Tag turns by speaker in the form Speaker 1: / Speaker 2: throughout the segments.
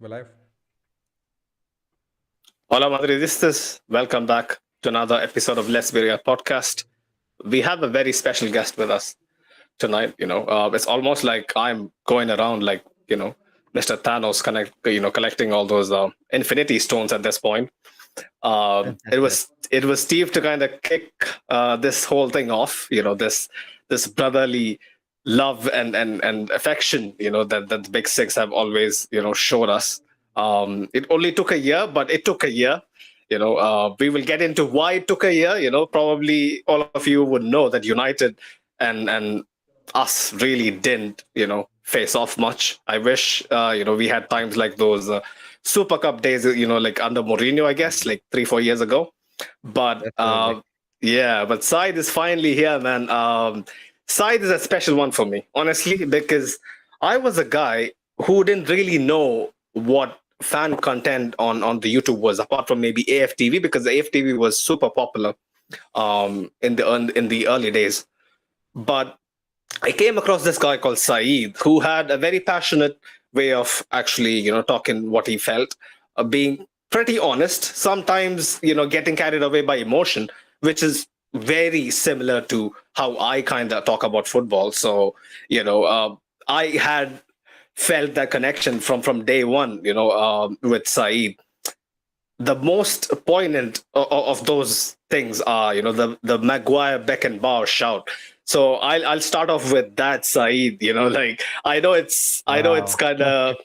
Speaker 1: We're live.
Speaker 2: Hola, Madridistas. Welcome back to another episode of Let's Be Real podcast. We have a very special guest with us tonight. It's almost like I'm going around like, Mr. Thanos collecting all those infinity stones at this point. It was Steve to kind of kick this whole thing off. This brotherly love and affection. That the Big Six have always showed us. It only took a year, but it took a year. We will get into why it took a year. Probably all of you would know that United and us really didn't face off much. I wish we had times like those Super Cup days, like under Mourinho, I guess, like 3-4 years ago. But
Speaker 3: Definitely.
Speaker 2: yeah, but Saeed is finally here, man. Saeed is a special one for me, honestly, because I was a guy who didn't really know what fan content on the YouTube was, apart from maybe AFTV, because the AFTV was super popular in the early days. But I came across this guy called Saeed, who had a very passionate way of actually, talking what he felt, being pretty honest, sometimes, getting carried away by emotion, which is very similar to how I kind of talk about football. So, I had felt that connection from day one, with Saeed. The most poignant of those things are, the Maguire Beckenbauer shout. So I'll start off with that, Saeed. Like I know it's
Speaker 3: Wow.
Speaker 2: kind of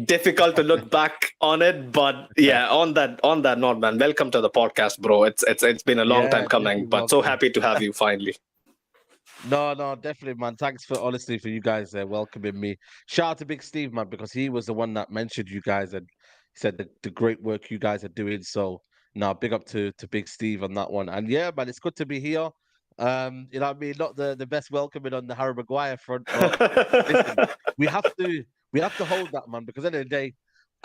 Speaker 2: difficult to look back on it, but yeah, on that note, man, welcome to the podcast, bro. It's been a long time
Speaker 3: Yeah,
Speaker 2: coming,
Speaker 3: definitely
Speaker 2: but so
Speaker 3: welcome.
Speaker 2: happy to have you finally.
Speaker 3: No, definitely, man. Thanks for honestly for you guys welcoming me. Shout out to Big Steve, man, because he was the one that mentioned you guys and said the great work you guys are doing. So now big up to Big Steve on that one. And yeah, man, it's good to be here. You know what I mean? Not the best welcoming on the Harry Maguire front, but listen, we have to we have to hold that, man, because at the end of the day,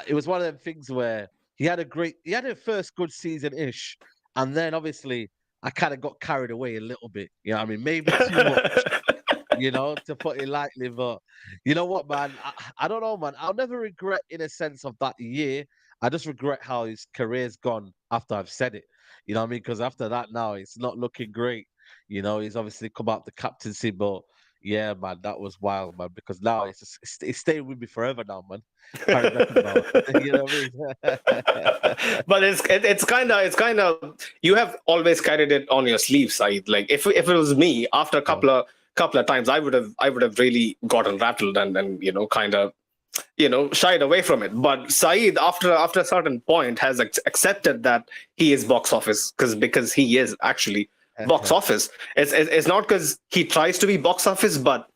Speaker 3: it was one of them things where he had a first good season ish, and then obviously I kind of got carried away a little bit. You know what I mean? Maybe too much, to put it lightly. But you know what, man? I don't know, man. I'll never regret in a sense of that year. I just regret how his career's gone after I've said it. You know what I mean? Because after that now it's not looking great. He's obviously come out the captaincy, but yeah, man, that was wild, man. Because now it's staying with me forever now, man. Harry Beckenbauer. You know what I mean?
Speaker 2: But it's kind of you have always carried it on your sleeve side. Like if it was me, after a
Speaker 3: Yeah.
Speaker 2: couple of times, I would have really gotten rattled and kind of shied away from it. But Saeed, after a certain point, has accepted that he is box office because he is actually box office. It's not because he tries to be box office, but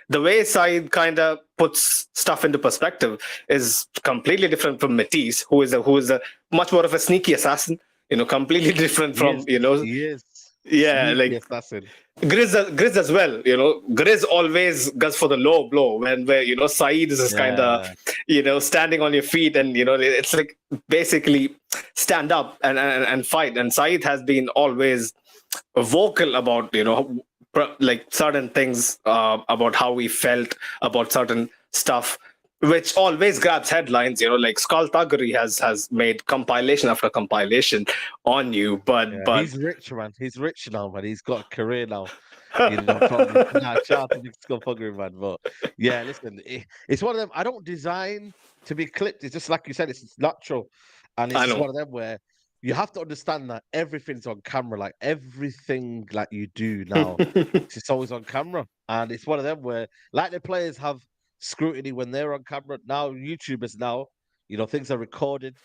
Speaker 2: the way Saeed kind of puts stuff into perspective is completely different from Matisse, who is a much more of a sneaky assassin. Completely different
Speaker 3: He
Speaker 2: from
Speaker 3: is. He is.
Speaker 2: yeah,
Speaker 3: Sneaky
Speaker 2: like
Speaker 3: assassin.
Speaker 2: Grizz as well. Grizz always goes for the low blow where Saeed is just kind of
Speaker 3: Yeah.
Speaker 2: standing on your feet, and it's like basically stand up and fight. And Saeed has been always vocal about like certain things about how we felt about certain stuff, which always grabs headlines. Like Skullduggery has made compilation after compilation on you, but
Speaker 3: Yeah. He's rich, man. He's rich now, man. He's got a career now. From nah, shout out to Big Scuffuggery, man. But yeah, listen, it's one of them. I don't design to be clipped. It's just like you said, it's natural. And it's
Speaker 2: I
Speaker 3: just
Speaker 2: know.
Speaker 3: one of them where you have to understand that everything's on camera. Like everything like you do now, it's always on camera. And it's one of them where like the players have scrutiny when they're on camera. Now YouTubers now, things are recorded.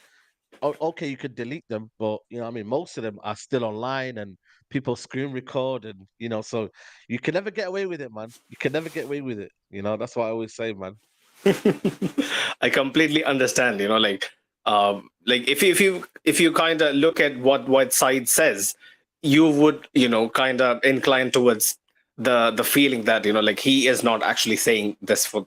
Speaker 3: Okay, you could delete them, but I mean, most of them are still online and people screen record, and so you can never get away with it, man. You can never get away with it. That's what I always say, man.
Speaker 2: I completely understand. Like if you kind of look at what side says, you would kind of incline towards the feeling that like he is not actually saying this for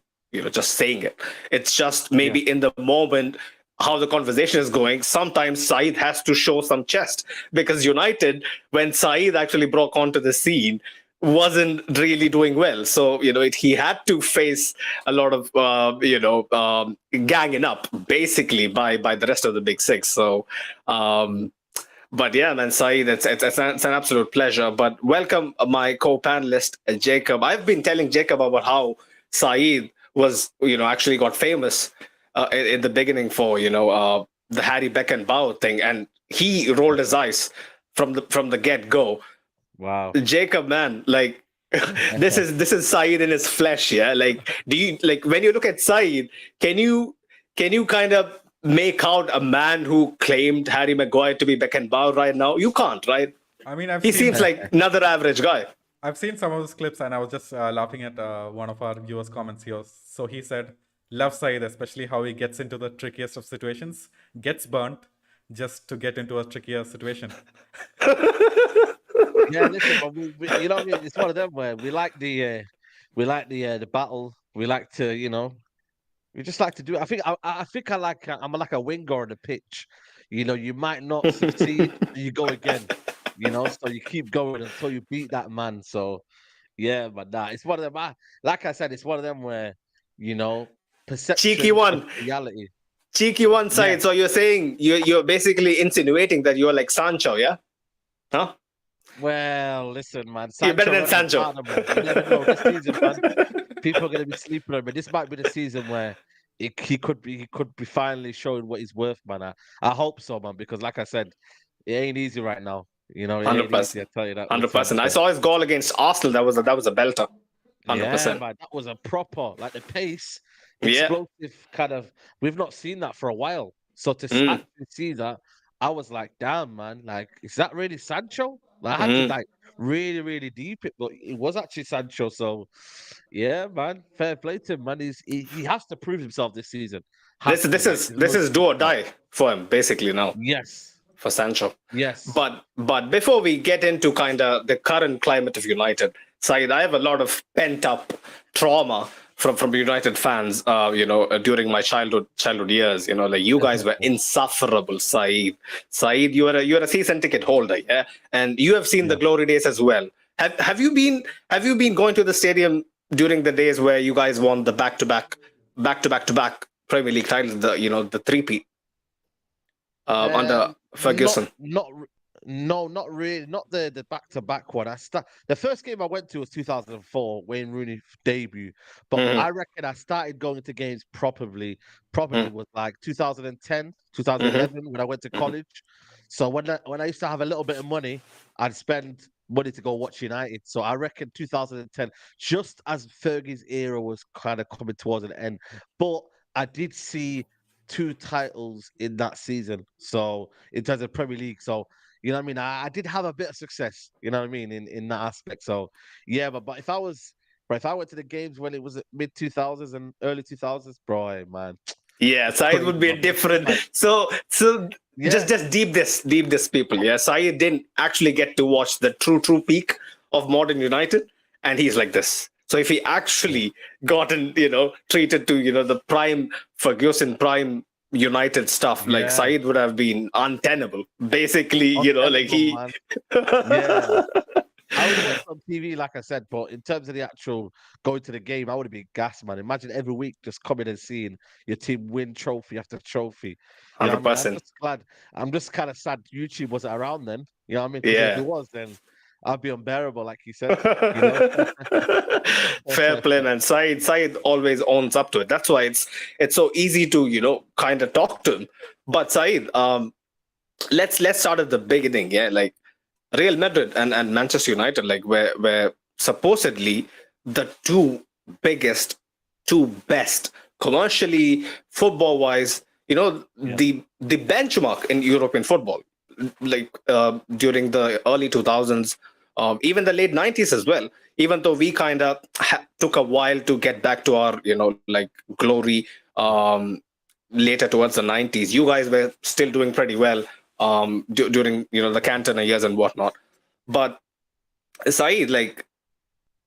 Speaker 2: just saying it. It's just
Speaker 3: Yeah,
Speaker 2: maybe in the moment how the conversation is going. Sometimes Saeed has to show some chest because United, when Saeed actually broke onto the scene, wasn't really doing well. So, he had to face a lot of, ganging up basically by the rest of the big six. So, but yeah, man, Saeed, it's an absolute pleasure. But welcome my co-panelist, Jacob. I've been telling Jacob about how Saeed was, actually got famous in the beginning for, the Harry Beckenbauer thing. And he rolled his eyes from the get-go.
Speaker 3: Wow.
Speaker 2: Jacob, man, like this is Saeed in his flesh, yeah. Like, do you like when you look at Saeed, can you kind of make out a man who claimed Harry Maguire to be Beckenbauer right now? You can't, right?
Speaker 1: I mean,
Speaker 2: He seems like another average guy.
Speaker 1: I've seen some of those clips, and I was just laughing at one of our viewers' comments here. So he said, "Love Saeed, especially how he gets into the trickiest of situations, gets burnt just to get into a trickier situation."
Speaker 3: Yeah, listen, but you know what I mean? It's one of them where we like the battle. We like to, we just like to do it. I think I'm like a winger on the pitch. You might not succeed, you go again. So you keep going until you beat that man. So yeah, but it's one of them. Like I said, it's one of them where perception
Speaker 2: Cheeky one.
Speaker 3: reality.
Speaker 2: Cheeky one side.
Speaker 3: Yeah.
Speaker 2: So you're saying you're basically insinuating that you're like Sancho, yeah? Huh?
Speaker 3: Well, listen, man.
Speaker 2: You're better than
Speaker 3: Sancho.
Speaker 2: Sancho.
Speaker 3: You never know. This season, man, people are going to be sleeping on him. But this might be the season where he could be finally showing what he's worth, man. I hope so, man. Because like I said, it ain't easy right now. It ain't easy. I tell you that.
Speaker 2: 100%. I saw his goal against Arsenal. That was a belter. 100%.
Speaker 3: Yeah, man. That was a proper, like the pace,
Speaker 2: Yeah.
Speaker 3: explosive kind of. We've not seen that for a while. So to actually see that, I was like, damn, man. Like, is that really Sancho? Like, I had to like really, really deep it, but it was actually Sancho. So, yeah, man, fair play to him, man. He has to prove himself this season.
Speaker 2: This is do or die for him basically now.
Speaker 3: Yes,
Speaker 2: for Sancho.
Speaker 3: yes.
Speaker 2: But before we get into kind of the current climate of United, Saeed, I have a lot of pent up trauma from United fans, during my childhood years. Like you guys were insufferable, Saeed. Saeed, you're a season ticket holder, yeah, and you have seen the glory days as well. Have you been going to the stadium during the days where you guys won the back to back Premier League titles, the three-peat under Ferguson?
Speaker 3: Not really. Not the back-to-back one. The first game I went to was 2004, Wayne Rooney debut. But I reckon I started going to games probably was like 2010, 2011 when I went to college. So when I used to have a little bit of money, I'd spend money to go watch United. So I reckon 2010, just as Fergie's era was kind of coming towards an end. But I did see 2 titles in that season. So in terms of Premier League, so you know what I mean? I did have a bit of success, you know what I mean, in that aspect. So yeah, but if I went to the games when it was mid 2000s and early 2000s, bro, man.
Speaker 2: Yeah, Saeed would be a different. So
Speaker 3: Yeah.
Speaker 2: just deep this people. Yeah, Saeed didn't actually get to watch the true peak of modern United, and he's like this. So if he actually gotten treated to the prime Ferguson, prime United stuff, like Saeed would have been untenable. Basically, like he.
Speaker 3: Man. Yeah. I would have been on TV, like I said, but in terms of the actual going to the game, I would have been gassed, man. Imagine every week just coming and seeing your team win trophy after trophy.
Speaker 2: 100%.
Speaker 3: I'm just kind of sad YouTube wasn't around then. You know what I mean? 'Cause if it was, then I'd be unbearable, like you said.
Speaker 2: Fair play, man. Saeed always owns up to it. That's why it's so easy to kind of talk to him. But Saeed, let's start at the beginning. Yeah, like Real Madrid and Manchester United, like where supposedly the two best commercially, football wise, the benchmark in European football, like during the early 2000s, even the late 90s as well. Even though we kind of took a while to get back to our like glory later towards the 90s, you guys were still doing pretty well during the Cantona years and whatnot. But Saeed, like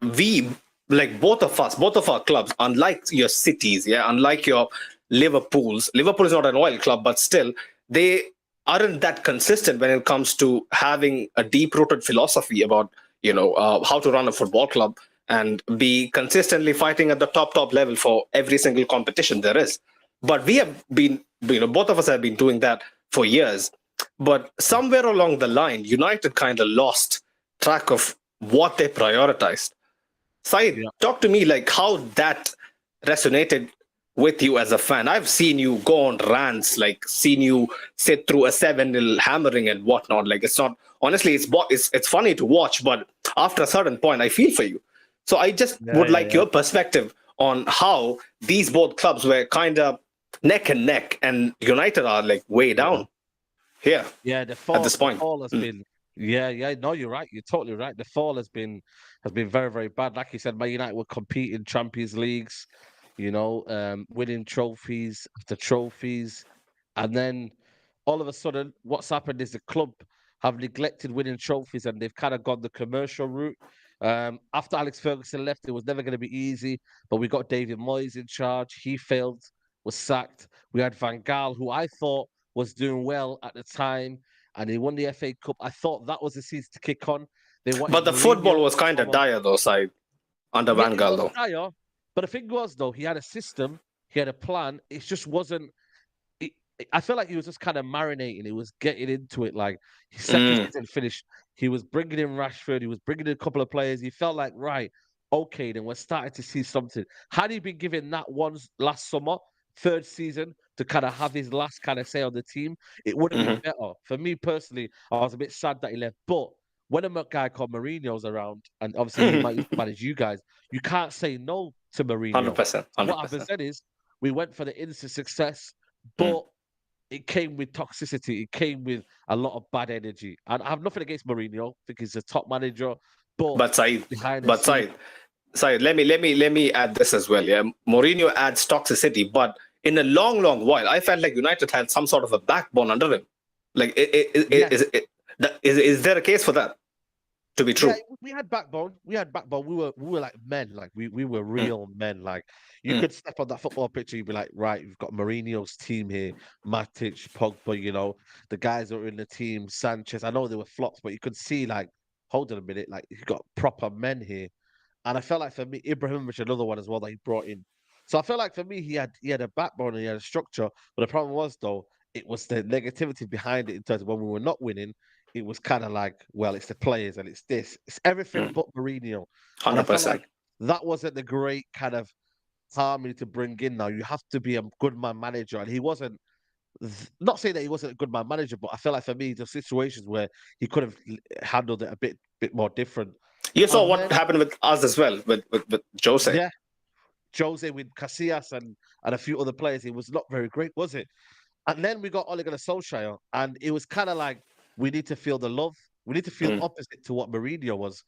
Speaker 2: both of our clubs, unlike your cities, unlike your Liverpool is not an oil club, but still they aren't that consistent when it comes to having a deep-rooted philosophy about how to run a football club and be consistently fighting at the top level for every single competition there is. But we have been, both of us have been doing that for years. But somewhere along the line, United kind of lost track of what they prioritized. Saeed, talk to me like how that resonated with you as a fan. I've seen you go on rants, like seen you sit through a 7-0 hammering and whatnot. Like it's not, honestly, it's funny to watch, but after a certain point, I feel for you. So I just would like your perspective on how these both clubs were kind of neck and neck, and United are like way down here.
Speaker 3: Yeah, the fall,
Speaker 2: at this point.
Speaker 3: The fall has been. Yeah. No, you're right. You're totally right. The fall has been very, very bad. Like you said, Man United will compete in Champions Leagues, winning trophies after trophies, and then all of a sudden, what's happened is the club have neglected winning trophies, and they've kind of gone the commercial route. After Alex Ferguson left, it was never going to be easy, but we got David Moyes in charge. He failed, was sacked. We had Van Gaal, who I thought was doing well at the time, and he won the FA Cup. I thought that was the season to kick on.
Speaker 2: But the football was kind of dire, though, Saeed, under Van Gaal, though.
Speaker 3: Dire, but the thing was, though, he had a system, he had a plan. It just wasn't. I felt like he was just kind of marinating. He was getting into it. Like his second season finished, he was bringing in Rashford. He was bringing in a couple of players. He felt like, right, okay, then we're starting to see something. Had he been given that one last summer, third season, to kind of have his last kind of say on the team, it would have been better. For me personally, I was a bit sad that he left. But when a guy called Mourinho's around, and obviously he might manage you guys, you can't say no to Mourinho.
Speaker 2: 100%.
Speaker 3: What I've said is, we went for the instant success, but it came with toxicity. It came with a lot of bad energy. And I have nothing against Mourinho. I think he's a top manager. But
Speaker 2: Saeed, let me add this as well. Yeah, Mourinho adds toxicity, but in a long while, I felt like United had some sort of a backbone under him. Like, is there a case for that to be true?
Speaker 3: Yeah, we had backbone. We were like men. Like we were real men. Like you could step on that football pitch and you'd be like, right, you've got Mourinho's team here, Matic, Pogba. The guys that were in the team, Sanchez. I know they were flops, but you could see like, hold on a minute, like you've got proper men here. And I felt like for me, Ibrahimovic, another one as well that he brought in. So I felt like for me, he had a backbone and he had a structure. But the problem was though, it was the negativity behind it in terms of when we were not winning. It was kind of like, well, it's the players and it's this. It's everything but Mourinho.
Speaker 2: 100%.
Speaker 3: Like that wasn't the great kind of harmony to bring in now. You have to be a good man manager. And he wasn't, not saying that he wasn't a good man manager, but I feel like for me, the situations where he could have handled it a bit more different.
Speaker 2: You saw what happened with us as well, with Jose.
Speaker 3: Yeah. Jose with Casillas and a few other players. It was not very great, was it? And then we got Ole Gunnar Solskjaer, and it was kind of like, we need to feel the love. We need to feel opposite to what Mourinho was.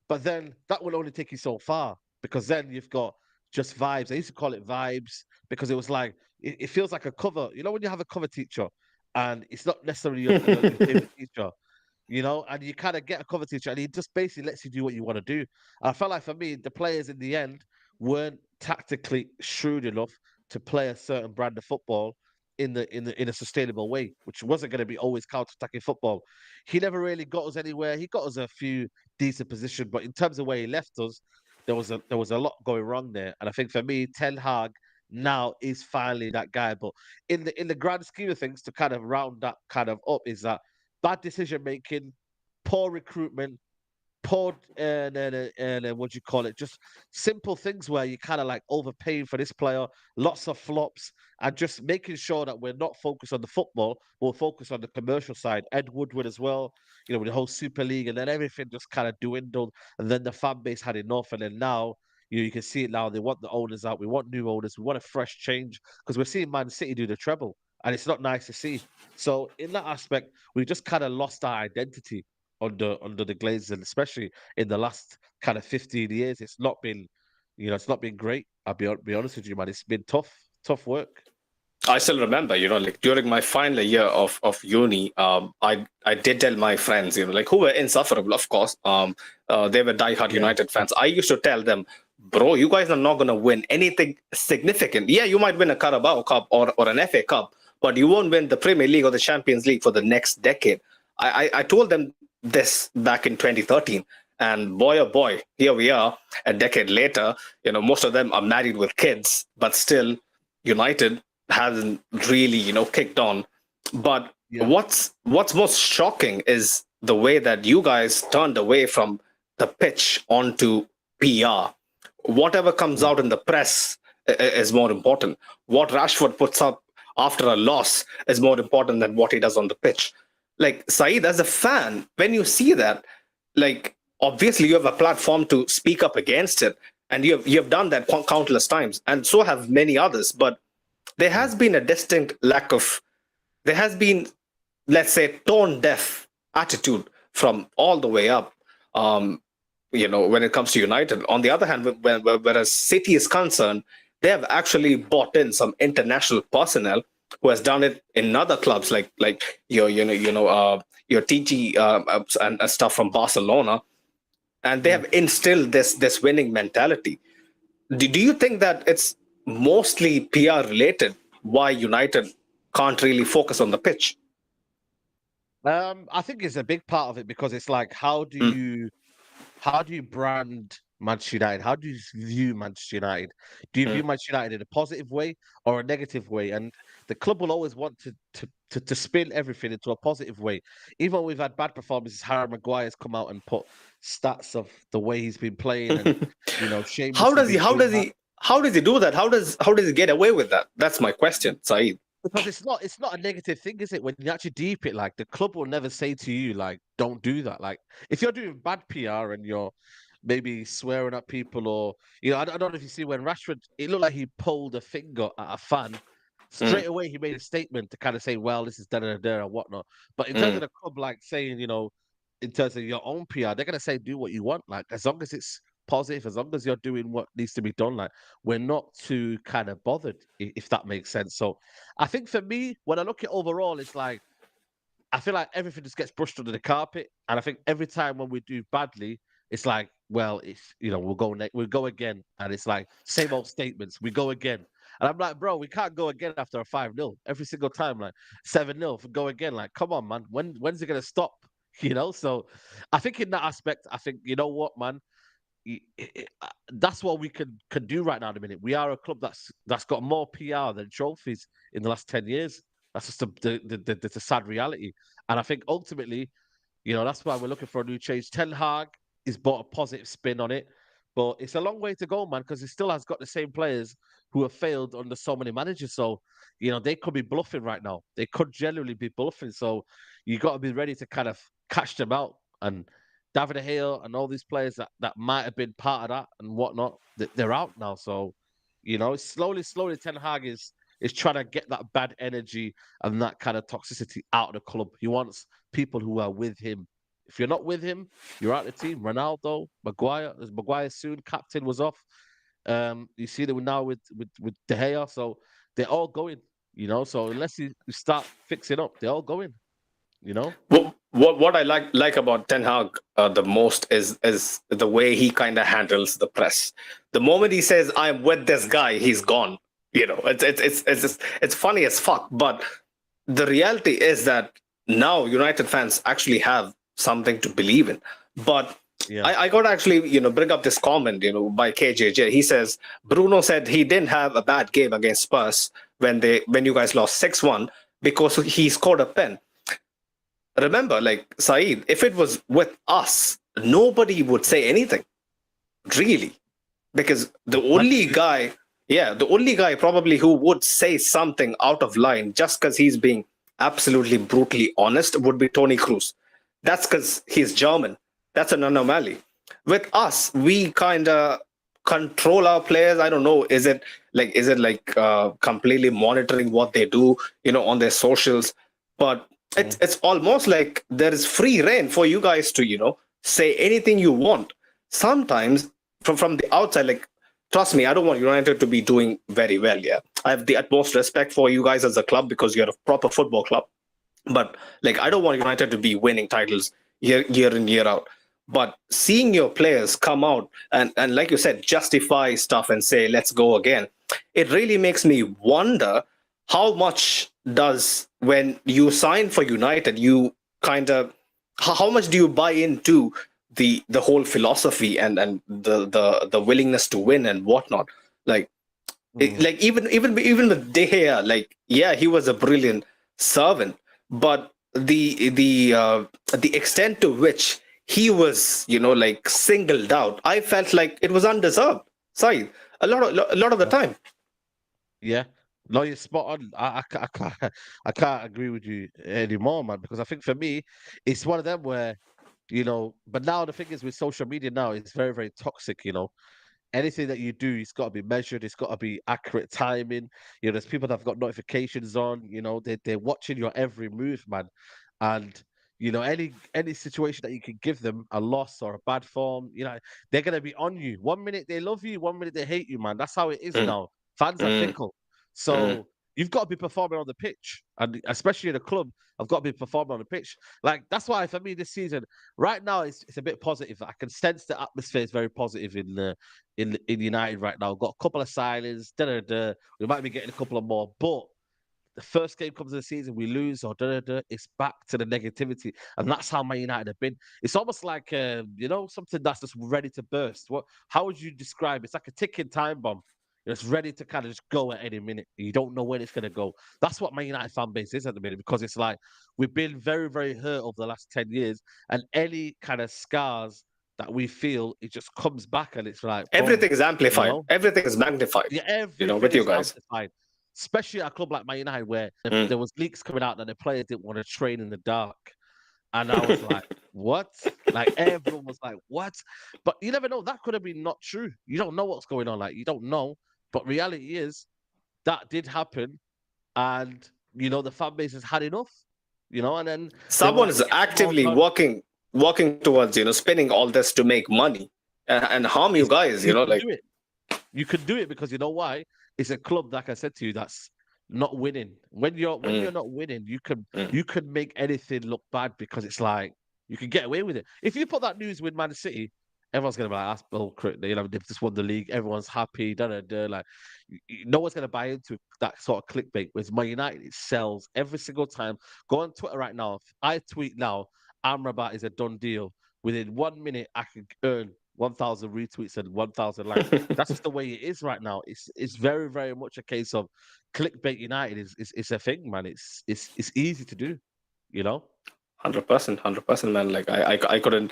Speaker 3: But then that will only take you so far, because then you've got just vibes. I used to call it vibes because it was like, it feels like a cover. You know, when you have a cover teacher and it's not necessarily your favorite teacher, and you kind of get a cover teacher and he just basically lets you do what you want to do. And I felt like for me, the players in the end weren't tactically shrewd enough to play a certain brand of football in a sustainable way, which wasn't going to be always counter-attacking football. He never really got us anywhere. He got us a few decent positions, but in terms of where he left us, there was a lot going wrong there. And I think for me, Ten Hag now is finally that guy. But in the grand scheme of things, to kind of round that kind of up, is that bad decision making, poor recruitment, poor what do you call it? Just simple things where you kind of like overpaying for this player, lots of flops, and just making sure that we're not focused on the football, we're focused on the commercial side. Ed Woodward as well, with the whole Super League, and then everything just kind of dwindled, and then the fan base had enough, and then now you can see it now. They want the owners out. We want new owners. We want a fresh change, because we're seeing Man City do the treble, and it's not nice to see. So in that aspect, we just kind of lost our identity under the Glazers, and especially in the last kind of 15 years, it's not been great. I'll be honest with you, man. It's been tough work.
Speaker 2: I still remember, like during my final year of uni, I did tell my friends, like who were insufferable, of course. They were diehard United fans. I used to tell them, bro, you guys are not going to win anything significant. Yeah, you might win a Carabao Cup or an FA Cup, but you won't win the Premier League or the Champions League for the next decade. I told them this back in 2013, And boy, oh boy, here we are a decade later. Most of them are married with kids, but still, United hasn't really, kicked on. But
Speaker 3: Yeah.
Speaker 2: what's most shocking is the way that you guys turned away from the pitch onto PR. Whatever comes out in the press is more important. What Rashford puts up after a loss is more important than what he does on the pitch. Like, Saeed, as a fan, when you see that, like, obviously you have a platform to speak up against it, and you have done that countless times, and so have many others. But there has been a distinct there has been, let's say, tone deaf attitude from all the way up. When it comes to United. On the other hand, whereas City is concerned, they have actually bought in some international personnel who has done it in other clubs, like your TG and stuff from Barcelona, and they have instilled this winning mentality. Do you think that it's mostly PR related? Why United can't really focus on the pitch?
Speaker 3: I think it's a big part of it because it's like, how do you brand Manchester United? How do you view Manchester United? Do you view Manchester United in a positive way or a negative way? And the club will always want to spin everything into a positive way. Even when we've had bad performances, Harry Maguire's come out and put stats of the way he's been playing, and shamelessly.
Speaker 2: How does he do that? How does he get away with that? That's my question, Saeed.
Speaker 3: Because it's not a negative thing, is it? When you actually deep it, like, the club will never say to you, like, don't do that. Like, if you're doing bad PR and you're maybe swearing at people, or I don't know if you see when Rashford, it looked like he pulled a finger at a fan. Straight away, he made a statement to kind of say, well, this is da da da and whatnot. But in terms of the club, like saying, in terms of your own PR, they're gonna say do what you want. Like, as long as it's positive, as long as you're doing what needs to be done, like, we're not too kind of bothered, if that makes sense. So I think for me, when I look at overall, it's like, I feel like everything just gets brushed under the carpet. And I think every time when we do badly, it's like, well, it's, we'll go again. And it's like, same old statements, we go again. And I'm like, bro, we can't go again after a 5-0 every single time, like 7-0, go again. Like, come on, man. When's it gonna stop? So I think in that aspect, I think, you know what, man, that's what we can do right now at the minute. We are a club that's got more PR than trophies in the last 10 years. That's just the sad reality. And I think ultimately, that's why we're looking for a new change. Ten Hag is brought a positive spin on it, but it's a long way to go, man, because he still has got the same players who have failed under so many managers. So, they could be bluffing right now. They could genuinely be bluffing. So you got to be ready to kind of catch them out. And David De Gea and all these players that might have been part of that and whatnot, they're out now. So, slowly, Ten Hag is trying to get that bad energy and that kind of toxicity out of the club. He wants people who are with him. If you're not with him, you're out of the team. Ronaldo, Maguire soon, captain was off. You see that we're now with De Gea, so they're all going. So unless you start fixing up, they're all going.
Speaker 2: What I like about Ten Hag the most is the way he kind of handles the press. The moment he says I'm with this guy, he's gone. It's funny as fuck, but the reality is that now United fans actually have something to believe in. But
Speaker 3: Yeah.
Speaker 2: I got to actually bring up this comment by KJJ. He says Bruno said he didn't have a bad game against Spurs when you guys lost 6-1 because he scored a pen. Remember, like, Saeed, if it was with us, nobody would say anything, really, because the only guy probably who would say something out of line just because he's being absolutely brutally honest would be Toni Kroos. That's because he's German. That's an anomaly. With us, we kind of control our players. I don't know. Is it like completely monitoring what they do, on their socials? But it's almost like there is free reign for you guys to, say anything you want. Sometimes from the outside, like, trust me, I don't want United to be doing very well. Yeah, I have the utmost respect for you guys as a club because you're a proper football club. But like, I don't want United to be winning titles year in, year out. But seeing your players come out and like you said, justify stuff and say, let's go again, it really makes me wonder how much does, when you sign for United, you kind of, how much do you buy into the whole philosophy and the willingness to win and whatnot. Like like even with De Gea, like yeah, he was a brilliant servant, but the extent to which he was, like singled out, I felt like it was undeserved. Sorry, a lot of the time.
Speaker 3: Yeah. No, you're spot on. I can't I can't agree with you anymore, man. Because I think for me, it's one of them where, but now the thing is with social media now, it's very, very toxic. Anything that you do, it's got to be measured, it's got to be accurate timing. There's people that have got notifications on, they're watching your every move, man. And any situation that you can give them a loss or a bad form, they're gonna be on you. 1 minute they love you, 1 minute they hate you, man. That's how it is
Speaker 2: Mm,
Speaker 3: now. Fans are
Speaker 2: mm,
Speaker 3: fickle.
Speaker 2: mm.
Speaker 3: So you've got to be performing on the pitch. And especially in a club, I've got to be performing on the pitch. Like that's why for me this season, right now it's a bit positive. I can sense the atmosphere is very positive in United right now. We've got a couple of signings. We might be getting a couple of more, but the first game comes of the season, we lose it's back to the negativity, and that's how Man United have been. It's almost like something that's just ready to burst. How would you describe it? It's like a ticking time bomb. It's ready to kind of just go at any minute. You don't know when it's going to go. That's what Man United fan base is at the minute, because it's like we've been very, very hurt over the last 10 years, and any kind of scars that we feel, it just comes back, and it's like boom,
Speaker 2: Everything is amplified. Everything is magnified.
Speaker 3: yeah, everything
Speaker 2: With you
Speaker 3: is
Speaker 2: guys.
Speaker 3: amplified. Especially at a club like Man United, where
Speaker 2: Mm.
Speaker 3: there was leaks coming out that the players didn't want to train in the dark. And I was like, what? Like everyone was like, what? But you never know. That could have been not true. You don't know what's going on. Like you don't know. But reality is that did happen. And the fan base has had enough. And then they were
Speaker 2: Someone
Speaker 3: like,
Speaker 2: is
Speaker 3: "Get them all
Speaker 2: actively
Speaker 3: done."
Speaker 2: working towards spending all this to make money and harm you guys.
Speaker 3: You can
Speaker 2: Like
Speaker 3: do it. You can do it because you know why? It's a club, like I said to you, that's not winning. When you're not winning,
Speaker 2: Mm.
Speaker 3: you can make anything look bad, because it's like you can get away with it. If you put that news with Man City, everyone's gonna be like, "That's bullcrap." They've just won the league. Everyone's happy. Da, da, da. Like no one's gonna buy into that sort of clickbait. Whereas Man United, it sells every single time. Go on Twitter right now. If I tweet now, Amrabat is a done deal. Within 1 minute, I could earn 1,000 retweets and 1,000 likes. That's just the way it is right now. It's very, very much a case of clickbait. United is a thing, man. It's easy to do, you know.
Speaker 2: 100%, man. Like I couldn't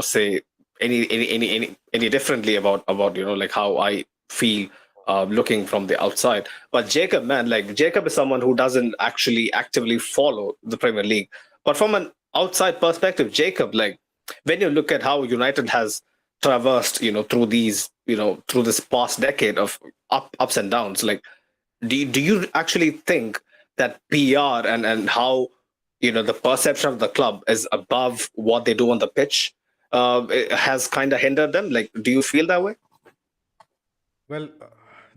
Speaker 2: say any differently about like how I feel looking from the outside. But Jacob, man, like Jacob is someone who doesn't actually actively follow the Premier League, but from an outside perspective, Jacob, like when you look at how United has traversed through these through this past decade of ups and downs, like do you actually think that PR and how the perception of the club is above what they do on the pitch it has kind of hindered them? Like, do you feel that way?
Speaker 1: Well,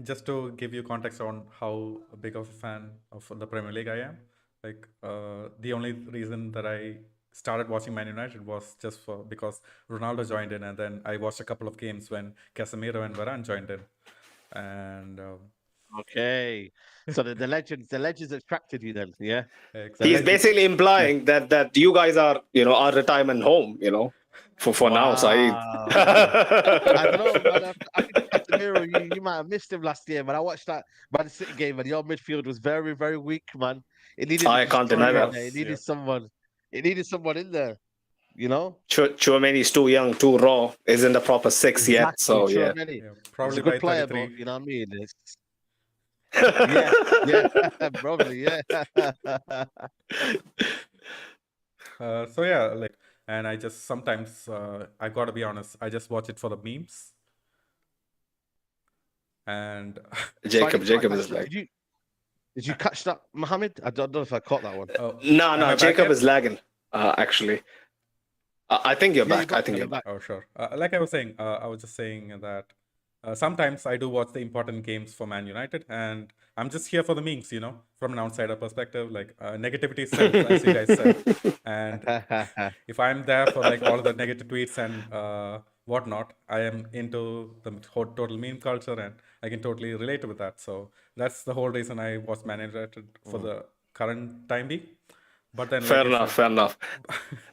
Speaker 1: just to give you context on how big of a fan of the Premier League I am, like the only reason that I started watching Man United was just because Ronaldo joined in, and then I watched a couple of games when Casemiro and Varane joined in, and
Speaker 3: Okay, so the legends attracted you then, yeah. The
Speaker 2: He's
Speaker 1: exactly.
Speaker 3: legends.
Speaker 2: basically implying that you guys are our retirement home, for now, Saeed.
Speaker 3: Wow. I don't know, man. I think Casemiro, you might have missed him last year, but I watched that Man City game, and your midfield was very, very weak, man. It needed a
Speaker 2: I can't
Speaker 1: It
Speaker 2: deny
Speaker 3: destroyer in
Speaker 2: that.
Speaker 3: there. It
Speaker 1: was, yeah.
Speaker 3: needed someone. It needed someone in there. You know.
Speaker 2: Chouameni's too young, too raw, isn't the proper six yet.
Speaker 3: Exactly,
Speaker 2: So yeah.
Speaker 3: Tchouaméni.
Speaker 1: Yeah,
Speaker 3: He's
Speaker 1: probably
Speaker 3: a good
Speaker 1: by
Speaker 3: player, but
Speaker 1: 33.
Speaker 3: you know what I mean. Yeah, yeah, probably, yeah.
Speaker 1: So yeah, like, and I just sometimes I gotta be honest, I just watch it for the memes, and
Speaker 3: So I didn't quite
Speaker 2: Jacob
Speaker 3: catch
Speaker 2: is
Speaker 3: that.
Speaker 2: like,
Speaker 3: Did you catch that, Mohammed? I don't know if I caught that one.
Speaker 1: oh,
Speaker 2: no,
Speaker 1: am I back
Speaker 2: Jacob
Speaker 1: yet?
Speaker 2: is lagging. Actually, I think you're
Speaker 3: Yeah,
Speaker 2: back. I think you're back.
Speaker 1: Oh, sure. Like I was saying, I was just saying that sometimes I do watch the important games for Man United, and I'm just here for the memes, from an outsider perspective. Like negativity sells, as you guys said, and if I'm there for like all the negative tweets and whatnot, I am into the total meme culture, and I can totally relate with that. So that's the whole reason I watch Man United for the current time being. But then, like
Speaker 2: Fair
Speaker 1: I
Speaker 2: enough.
Speaker 1: said,
Speaker 2: Fair enough.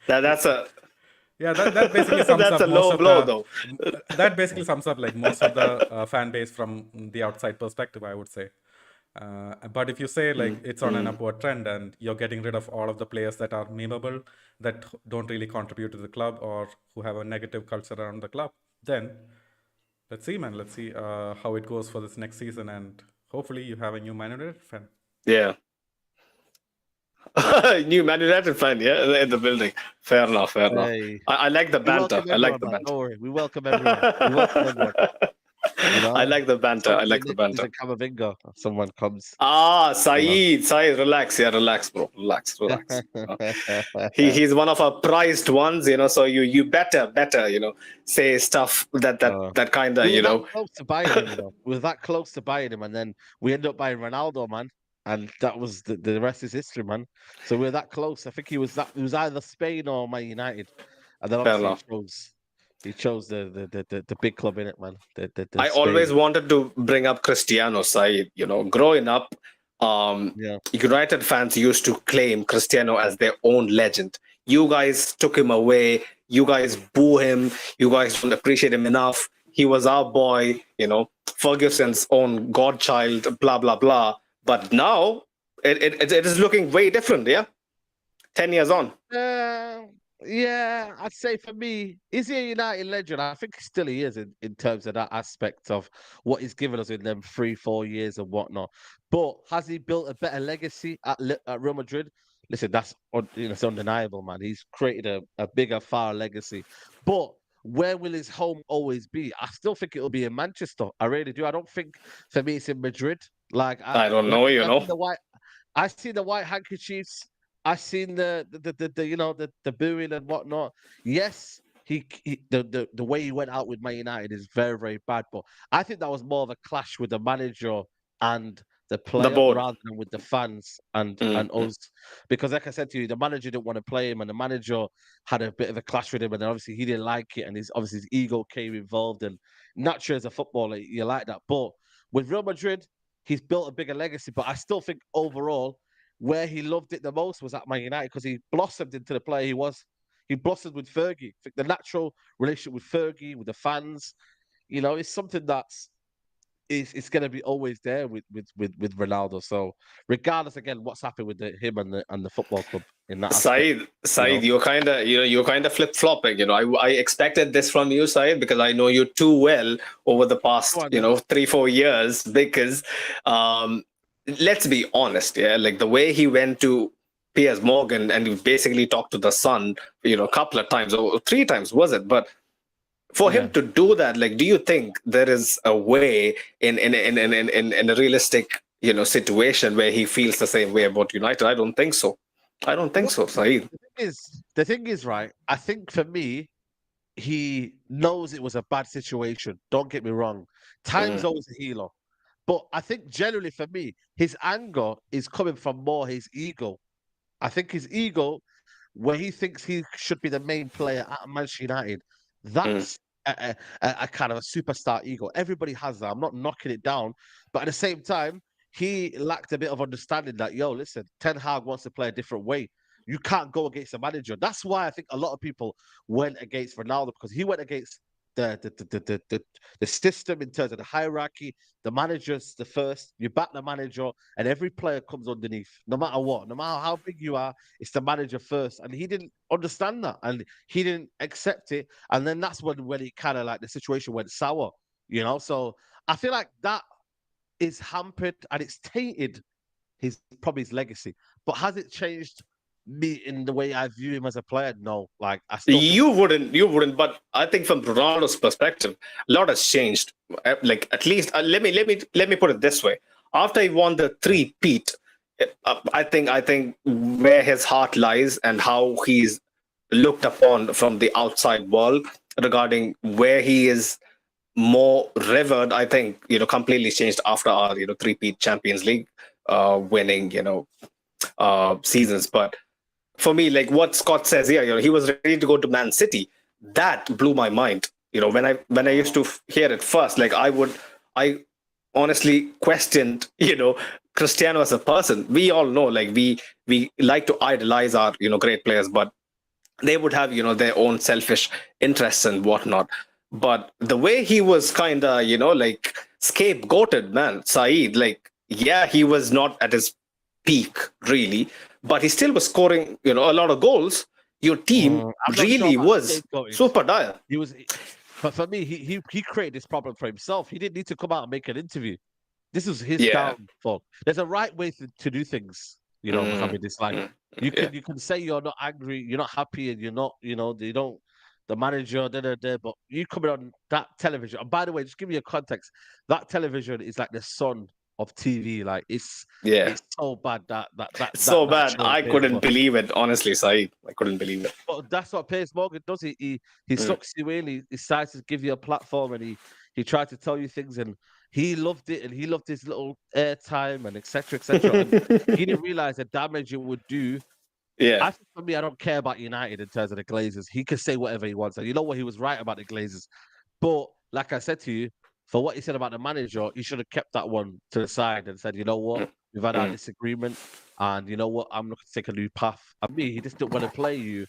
Speaker 2: That's a
Speaker 1: Yeah, that basically sums
Speaker 2: That's
Speaker 1: up
Speaker 2: a
Speaker 1: most
Speaker 2: low
Speaker 1: of
Speaker 2: blow,
Speaker 1: the.
Speaker 2: though.
Speaker 1: That basically sums up like most of the fan base from the outside perspective, I would say. But if you say like it's on an upward trend and you're getting rid of all of the players that are memeable, that don't really contribute to the club or who have a negative culture around the club, then let's see, man. Let's see how it goes for this next season, and hopefully you have a new Man United fan.
Speaker 2: Yeah. New Man United fan, yeah, in the building. Fair enough, fair enough.
Speaker 3: Hey,
Speaker 2: I like the
Speaker 3: we
Speaker 2: banter.
Speaker 3: welcome
Speaker 2: I like
Speaker 3: everyone,
Speaker 2: the
Speaker 3: man.
Speaker 2: banter.
Speaker 3: Don't worry, we welcome everyone. We welcome everyone. You
Speaker 2: I
Speaker 3: know,
Speaker 2: like the banter. I
Speaker 3: hopefully
Speaker 2: like the
Speaker 3: next
Speaker 2: banter.
Speaker 3: season Camavinga, someone comes.
Speaker 2: Ah,
Speaker 3: You know.
Speaker 2: Saeed, relax, yeah, relax, bro, relax. He's one of our prized ones, so you better, say stuff
Speaker 3: Uh,
Speaker 2: that kind
Speaker 3: we
Speaker 2: of,
Speaker 3: were that close to buying him, We were that close to buying him, and then we ended up buying Ronaldo, man. And that was the rest is history, man. So we were that close. I think he was either Spain or Man United, and then
Speaker 2: fair
Speaker 3: obviously
Speaker 2: enough.
Speaker 3: he chose the big club in it, man. The
Speaker 2: I always
Speaker 3: Spain.
Speaker 2: wanted to bring up Cristiano Said. Growing up,
Speaker 3: Yeah,
Speaker 2: United fans used to claim Cristiano as their own legend. You guys took him away. You guys boo him. You guys don't appreciate him enough. He was our boy, Ferguson's own godchild, blah, blah, blah. But now it is looking way different, yeah? 10 years on.
Speaker 3: uh, yeah. I'd say for me, is he a United legend? I think still he is in terms of that aspect of what he's given us in them 3-4 years and whatnot. But has he built a better legacy at Real Madrid? Listen, it's undeniable, man. He's created a bigger, far legacy. But where will his home always be? I still think it'll be in Manchester. I really do. I don't think for me it's in Madrid. Like
Speaker 2: I don't know,
Speaker 3: I've seen I see the white handkerchiefs. I've seen the booing and whatnot. Yes, the way he went out with Man United is very, very bad. But I think that was more of a clash with the manager and the
Speaker 2: The
Speaker 3: player
Speaker 2: board.
Speaker 3: rather than with the fans and
Speaker 2: Mm.
Speaker 3: us. Because like I said to you, the manager didn't want to play him, and the manager had a bit of a clash with him, and then obviously he didn't like it, and his ego came involved. And naturally, as a footballer, you like that. But with Real Madrid, he's built a bigger legacy. But I still think overall where he loved it the most was at Man United because he blossomed into the player he was. He blossomed with Fergie. I think the natural relationship with Fergie, with the fans, it's something that's it's going to be always there with Ronaldo. So regardless, again, what's happened with him and the football club in that aspect,
Speaker 2: Said, you're kind of flip flopping. I expected this from you, Said, because I know you too well over the
Speaker 3: go
Speaker 2: past,
Speaker 3: on then.
Speaker 2: 3-4 years. Because let's be honest, yeah, like the way he went to Piers Morgan and he basically talked to the son, a couple of times or 3 times, was it? But for him
Speaker 3: Yeah.
Speaker 2: to do that, like, do you think there is a way in a realistic, situation where he feels the same way about United? I don't think so. I don't think
Speaker 3: Well,
Speaker 2: so, Saeed.
Speaker 3: the thing is, right? I think for me, he knows it was a bad situation. Don't get me wrong. Time's
Speaker 2: Mm,
Speaker 3: always a healer. But I think generally for me, his anger is coming from more his ego. I think his ego, where he thinks he should be the main player at Manchester United,
Speaker 2: mm.
Speaker 3: that's a kind of a superstar ego. Everybody has that. I'm not knocking it down, but at the same time, he lacked a bit of understanding that, yo, listen, Ten Hag wants to play a different way. You can't go against the manager. That's why I think a lot of people went against Ronaldo because he went against the system in terms of the hierarchy. The manager's the first. You back the manager, and every player comes underneath, no matter what, no matter how big you are. It's the manager first, and he didn't understand that, and he didn't accept it. And then that's when it kind of like the situation went sour, So I feel like that is hampered and it's tainted probably his legacy. But has it changed me in the way I view him as a player? No, like I still think
Speaker 2: You wouldn't, but I think from Ronaldo's perspective, a lot has changed. Like, at least, let me put it this way: after he won the three-peat, I think where his heart lies and how he's looked upon from the outside world regarding where he is more revered, I think, completely changed after our, three-peat Champions League winning, seasons. But for me, like what Scott says here, he was ready to go to Man City. That blew my mind. When I used to hear it first, like I honestly questioned, Cristiano as a person. We all know, like we like to idolize our, great players, but they would have, their own selfish interests and whatnot. But the way he was kind of, like scapegoated, man, Saeed, like, yeah, he was not at his peak, really, but he still was scoring, a lot of goals. Your team
Speaker 3: I'm not sure
Speaker 2: really
Speaker 3: about
Speaker 2: was
Speaker 3: scapegoating.
Speaker 2: super dire.
Speaker 3: He was, but for me, he created this problem for himself. He didn't need to come out and make an interview. This was his
Speaker 2: Yeah.
Speaker 3: downfall. There's a right way to do things, Mohammed. It's like you
Speaker 2: Yeah.
Speaker 3: can say you're not angry, you're not happy, and you're not, you don't the manager, but you coming on that television. And by the way, just give me a context. That television is like the sun of TV. Like it's so bad
Speaker 2: It's so
Speaker 3: that
Speaker 2: bad.
Speaker 3: show
Speaker 2: I
Speaker 3: appears,
Speaker 2: couldn't
Speaker 3: but
Speaker 2: believe it, honestly, Saeed. I couldn't believe it.
Speaker 3: but that's what Piers Morgan does. He sucks you in. He decides to give you a platform, and he tried to tell you things, and he loved it, and he loved his little airtime and etc. etc. And he didn't realize the damage it would do.
Speaker 2: Yeah.
Speaker 3: I think for me, I don't care about United in terms of the Glazers. He can say whatever he wants, and you know what? He was right about the Glazers. But like I said to you, for what he said about the manager, he should have kept that one to the side and said, you know what, we've had our disagreement, and you know what, I'm looking to take a new path. And me, he just didn't want to play you,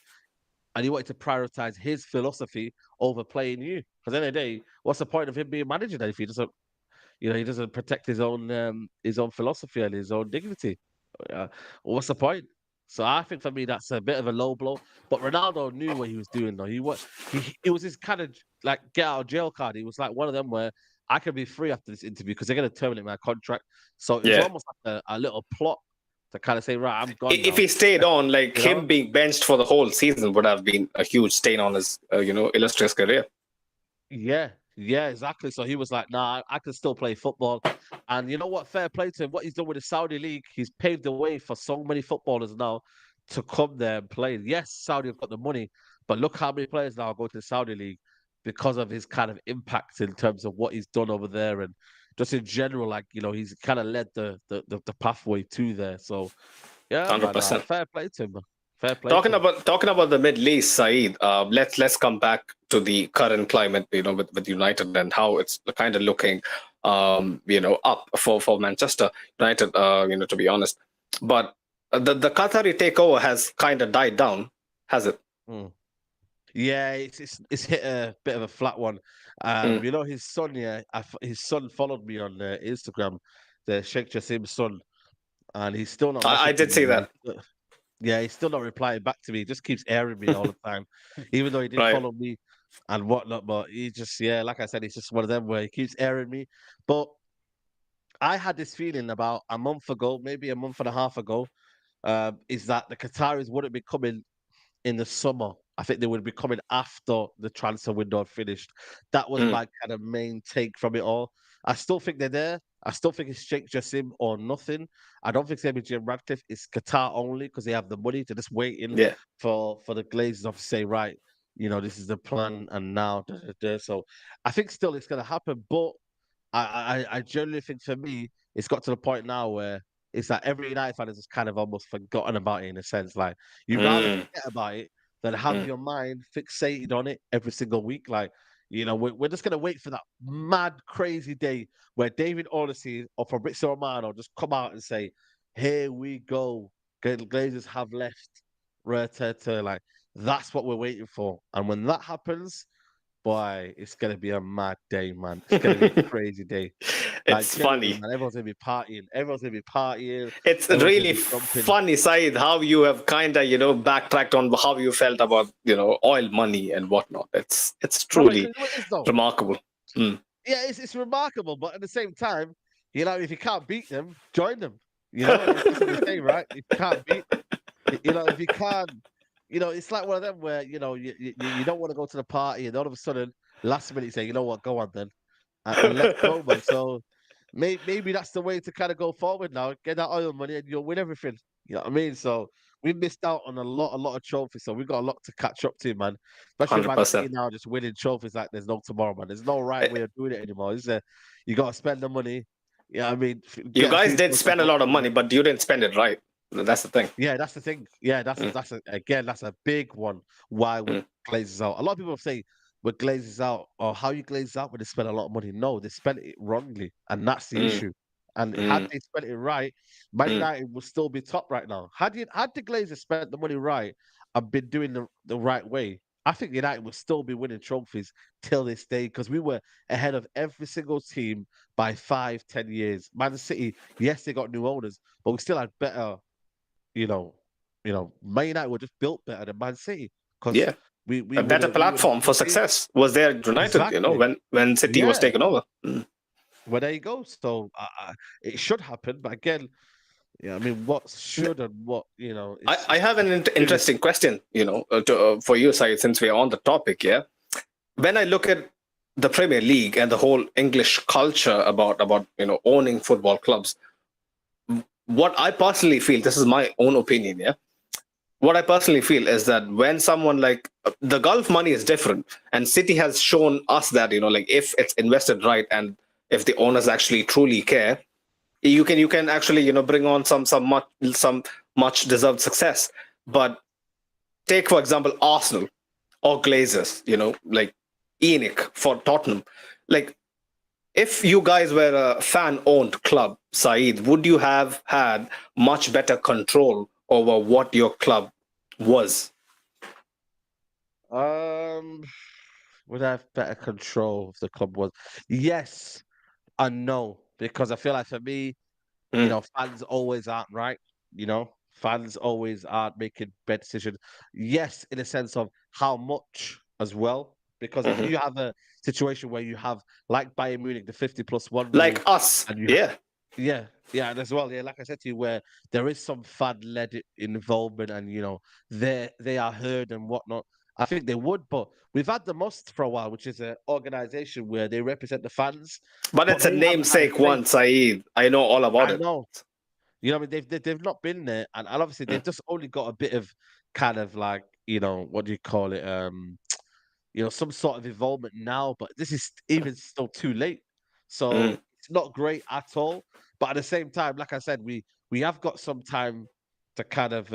Speaker 3: and he wanted to prioritize his philosophy over playing you. Because at the end of the day, what's the point of him being manager then if he doesn't, he doesn't protect his own philosophy and his own dignity? What's the point? So I think for me that's a bit of a low blow. But Ronaldo knew what he was doing though. He was his kind of like get out of jail card. He was like one of them where I can be free after this interview because they're going to terminate my contract. So it was almost like a little plot to kind of say, right, I'm gone.
Speaker 2: If he stayed on, like him being benched for the whole season would have been a huge stain on his, illustrious career.
Speaker 3: Yeah, exactly. So he was like, nah, I can still play football. And you know what? Fair play to him. What he's done with the Saudi League, he's paved the way for so many footballers now to come there and play. Yes, Saudi have got the money, but look how many players now go to the Saudi League because of his kind of impact in terms of what he's done over there and just in general, like, he's kind of led the pathway to there. So yeah,
Speaker 2: 100%.
Speaker 3: Fair play to him. Fair play.
Speaker 2: Talking about the Middle East, Saeed. Let's come back to the current climate, with United and how it's kind of looking, up for Manchester United. To be honest, but the Qatari takeover has kind of died down, has it?
Speaker 3: Yeah, it's hit a bit of a flat one. His son, his son followed me on Instagram, the Sheikh Jassim's son, and he's still not.
Speaker 2: I did see that.
Speaker 3: Yeah, he's still not replying back to me. He just keeps airing me all the time, even though he did follow me and whatnot. But he just, like I said, he's just one of them where he keeps airing me. But I had this feeling about a month ago, maybe a month and a half ago, is that the Qataris wouldn't be coming in the summer. I think they would be coming after the transfer window had finished. That was my kind of main take from it all. I still think they're there. I still think it's Sheikh Jassim or nothing. I don't think it's going to be Jim Radcliffe. It's Qatar only because they have the money to just wait in for the Glazers to say, right, this is the plan and now. So I think still it's going to happen. But I generally think for me, it's got to the point now where it's like every United fan has just kind of almost forgotten about it in a sense. Like you rather forget about it than have your mind fixated on it every single week. Like, we're just gonna wait for that mad, crazy day where David Ornstein or Fabrizio Romano just come out and say, "Here we go, Glazers have left." Like that's what we're waiting for, and when that happens, boy, it's gonna be a mad day, man. It's gonna be a crazy day.
Speaker 2: It's funny.
Speaker 3: Man, everyone's gonna be partying.
Speaker 2: It's really funny, Saeed, how you have kind of, backtracked on how you felt about, oil money and whatnot. It's truly remarkable.
Speaker 3: Yeah, it's remarkable, but at the same time, if you can't beat them, join them. It's the thing, right? If you can't beat, if you can't. It's like one of them where, you don't want to go to the party and all of a sudden, last minute you say, you know what, go on then. And let's go, man. So maybe that's the way to kind of go forward now. Get that oil money and you'll win everything. You know what I mean? So we missed out on a lot of trophies. So we've got a lot to catch up to, man. Especially Man City now just winning trophies like there's no tomorrow, man. There's no right way of doing it anymore. You got to spend the money. Yeah, I mean,
Speaker 2: you guys did spend a lot of money, but you didn't spend it right. That's the thing.
Speaker 3: Yeah, that's the thing. Yeah, that's a big one. Why we Glazers out? A lot of people say we're Glazers out, or how you Glazers out when they spend a lot of money. No, they spent it wrongly, and that's the issue. And had they spent it right, Man United would still be top right now. Had the Glazers spent the money right, and been doing the right way, I think United will still be winning trophies till this day because we were ahead of every single team by 5, 10 years. Man City, yes, they got new owners, but we still had better, you know, Man United were just built better than Man City because
Speaker 2: Yeah,
Speaker 3: we
Speaker 2: a
Speaker 3: were
Speaker 2: better
Speaker 3: the
Speaker 2: platform for
Speaker 3: better team.
Speaker 2: success was there at United.
Speaker 3: Exactly.
Speaker 2: When City was
Speaker 3: Yeah.
Speaker 2: taken over. Mm.
Speaker 3: Well, there you go. So it should happen, but again, yeah, I mean, what should and what
Speaker 2: I have an
Speaker 3: really.
Speaker 2: interesting question, for you, Saeed, since we are on the topic. Yeah, when I look at the Premier League and the whole English culture about owning football clubs, what I personally feel, this is my own opinion, yeah. What I personally feel is that when someone like the Gulf money is different, and City has shown us that like if it's invested right and if the owners actually truly care, you can actually bring on some much deserved success. But take for example Arsenal or Glazers, like ENIC for Tottenham. Like if you guys were a fan owned club, Saeed, would you have had much better control over what your club was?
Speaker 3: Um, would I have better control of the club was? Yes and no, because I feel like for me,
Speaker 2: Mm,
Speaker 3: fans always aren't right. Fans always aren't making bad decisions. Yes, in a sense of how much as well, because if
Speaker 2: mhm.
Speaker 3: you have a situation where you have like Bayern Munich, the 50+1
Speaker 2: Like
Speaker 3: rule,
Speaker 2: us,
Speaker 3: and you
Speaker 2: yeah.
Speaker 3: yeah, yeah, and as well, yeah, like I said to you, where there is some fan-led involvement, and they are heard and whatnot. I think they would, but we've had the Must for a while, which is an organization where they represent the fans,
Speaker 2: But
Speaker 3: but
Speaker 2: it's a
Speaker 3: they haven't had a
Speaker 2: namesake
Speaker 3: say.
Speaker 2: one, Saeed. I know all about
Speaker 3: I
Speaker 2: it.
Speaker 3: know, what I mean, they've not been there, and obviously
Speaker 2: Mm,
Speaker 3: they've just only got a bit of kind of like what do you call it? Some sort of involvement now, but this is even still too late.
Speaker 2: mm.
Speaker 3: So it's not great at all. But at the same time, like I said, we have got some time to kind of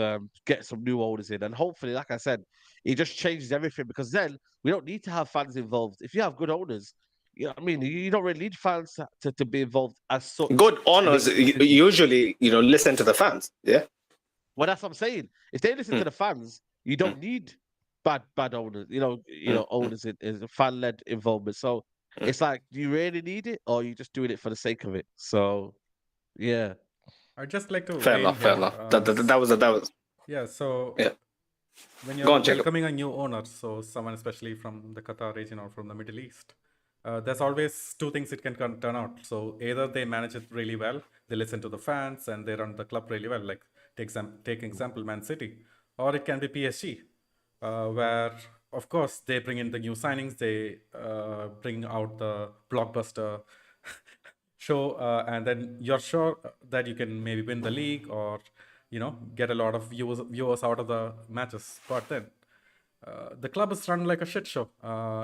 Speaker 3: get some new owners in, and hopefully, like I said, it just changes everything because then we don't need to have fans involved. If you have good owners, what I mean, you don't really need fans to be involved as such
Speaker 2: Good
Speaker 3: to make
Speaker 2: owners
Speaker 3: good decisions.
Speaker 2: usually listen to the fans. Yeah.
Speaker 3: Well, that's what I'm saying. If they listen to
Speaker 2: Mm,
Speaker 3: the fans, you
Speaker 2: mm,
Speaker 3: don't need bad owners.
Speaker 2: mm, mm,
Speaker 3: Owners is a fan led involvement. So
Speaker 2: mm.
Speaker 3: it's like, do you really need it, or are you just doing it for the sake of it? So yeah,
Speaker 1: I'd just like to
Speaker 2: Fair
Speaker 1: weigh in
Speaker 2: enough. Fair
Speaker 1: here.
Speaker 2: enough. That was
Speaker 1: Yeah, so
Speaker 2: yeah.
Speaker 1: when
Speaker 2: Go
Speaker 1: you're
Speaker 2: on, Jacob.
Speaker 1: welcoming a new owner, so someone especially from the Qatar region or from the Middle East, there's always two things it can turn out. So either they manage it really well, they listen to the fans, and they run the club really well, like take example Man City, or it can be PSG, where of course they bring in the new signings, they bring out the blockbuster show, and then you're sure that you can maybe win the league or get a lot of viewers out of the matches. But then the club is run like a shit show,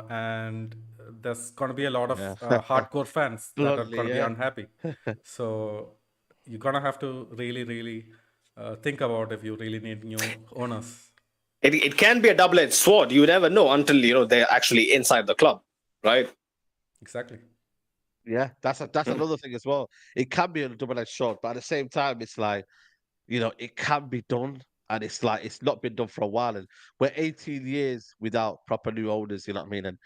Speaker 1: and there's going to be a lot of
Speaker 3: yeah,
Speaker 1: hardcore fans that are going
Speaker 3: bluntly,
Speaker 1: to be
Speaker 3: yeah.
Speaker 1: unhappy. So you're going to have to really, really think about if you really need new owners.
Speaker 2: It can be a double-edged sword. You never know until they're actually inside the club, right?
Speaker 1: Exactly.
Speaker 3: Yeah, that's
Speaker 2: Mm.
Speaker 3: another thing as well. It can be a double-edged sword, but at the same time, it's like it can be done, and it's like it's not been done for a while, and we're 18 years without proper new owners. You know what I mean? And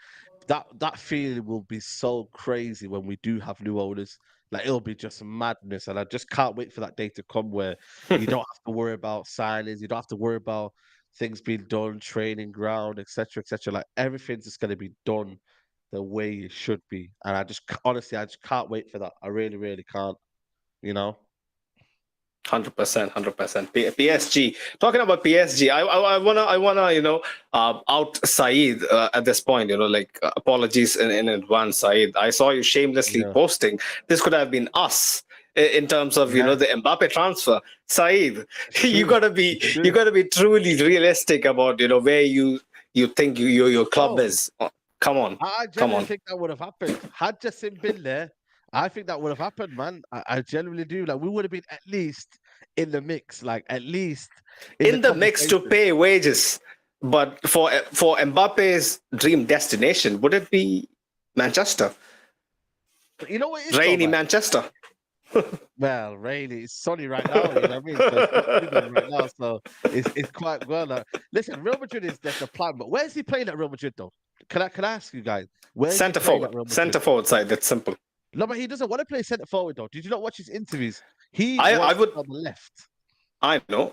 Speaker 3: that feeling will be so crazy when we do have new owners. Like it'll be just madness, and I just can't wait for that day to come where you don't have to worry about signings, you don't have to worry about things being done, training ground, etc., etc. Like everything's just going to be done the way it should be, and honestly, I just can't wait for that. I really, really can't. You know?
Speaker 2: 100%, 100%. PSG. Talking about PSG, I wanna, out Saeed at this point. Like apologies in advance, Saeed. I saw you shamelessly
Speaker 3: Yeah,
Speaker 2: posting. This could have been us in terms of
Speaker 3: yeah,
Speaker 2: the Mbappe transfer. Saeed,
Speaker 3: it's
Speaker 2: you
Speaker 3: true.
Speaker 2: gotta
Speaker 3: It's
Speaker 2: be you
Speaker 3: true.
Speaker 2: gotta be truly realistic about where you think your club
Speaker 3: Bro,
Speaker 2: is. Come on,
Speaker 3: I
Speaker 2: come
Speaker 3: genuinely
Speaker 2: on.
Speaker 3: think that would have happened. Had Justin been there, I think that would have happened, man. I genuinely do. Like we would have been at least in the mix, like at least in the
Speaker 2: In the mix to
Speaker 3: conversation.
Speaker 2: pay wages. But for Mbappe's dream destination, would it be Manchester?
Speaker 3: But you know what it is though,
Speaker 2: Rainy
Speaker 3: man?
Speaker 2: Manchester.
Speaker 3: Well, really, it's sunny right now. You know what I mean? So it's not too bad right now. So it's quite well. Listen, Real Madrid is the plan, but where's he playing at Real Madrid though? Can I ask you guys? Where's he
Speaker 2: Center
Speaker 3: playing
Speaker 2: forward,
Speaker 3: at Real Madrid?
Speaker 2: center forward side. That's simple.
Speaker 3: No, but he doesn't want to play centre forward though. Did you not watch his interviews? He
Speaker 2: I
Speaker 3: wants to
Speaker 2: would.
Speaker 3: play on the left.
Speaker 2: I know.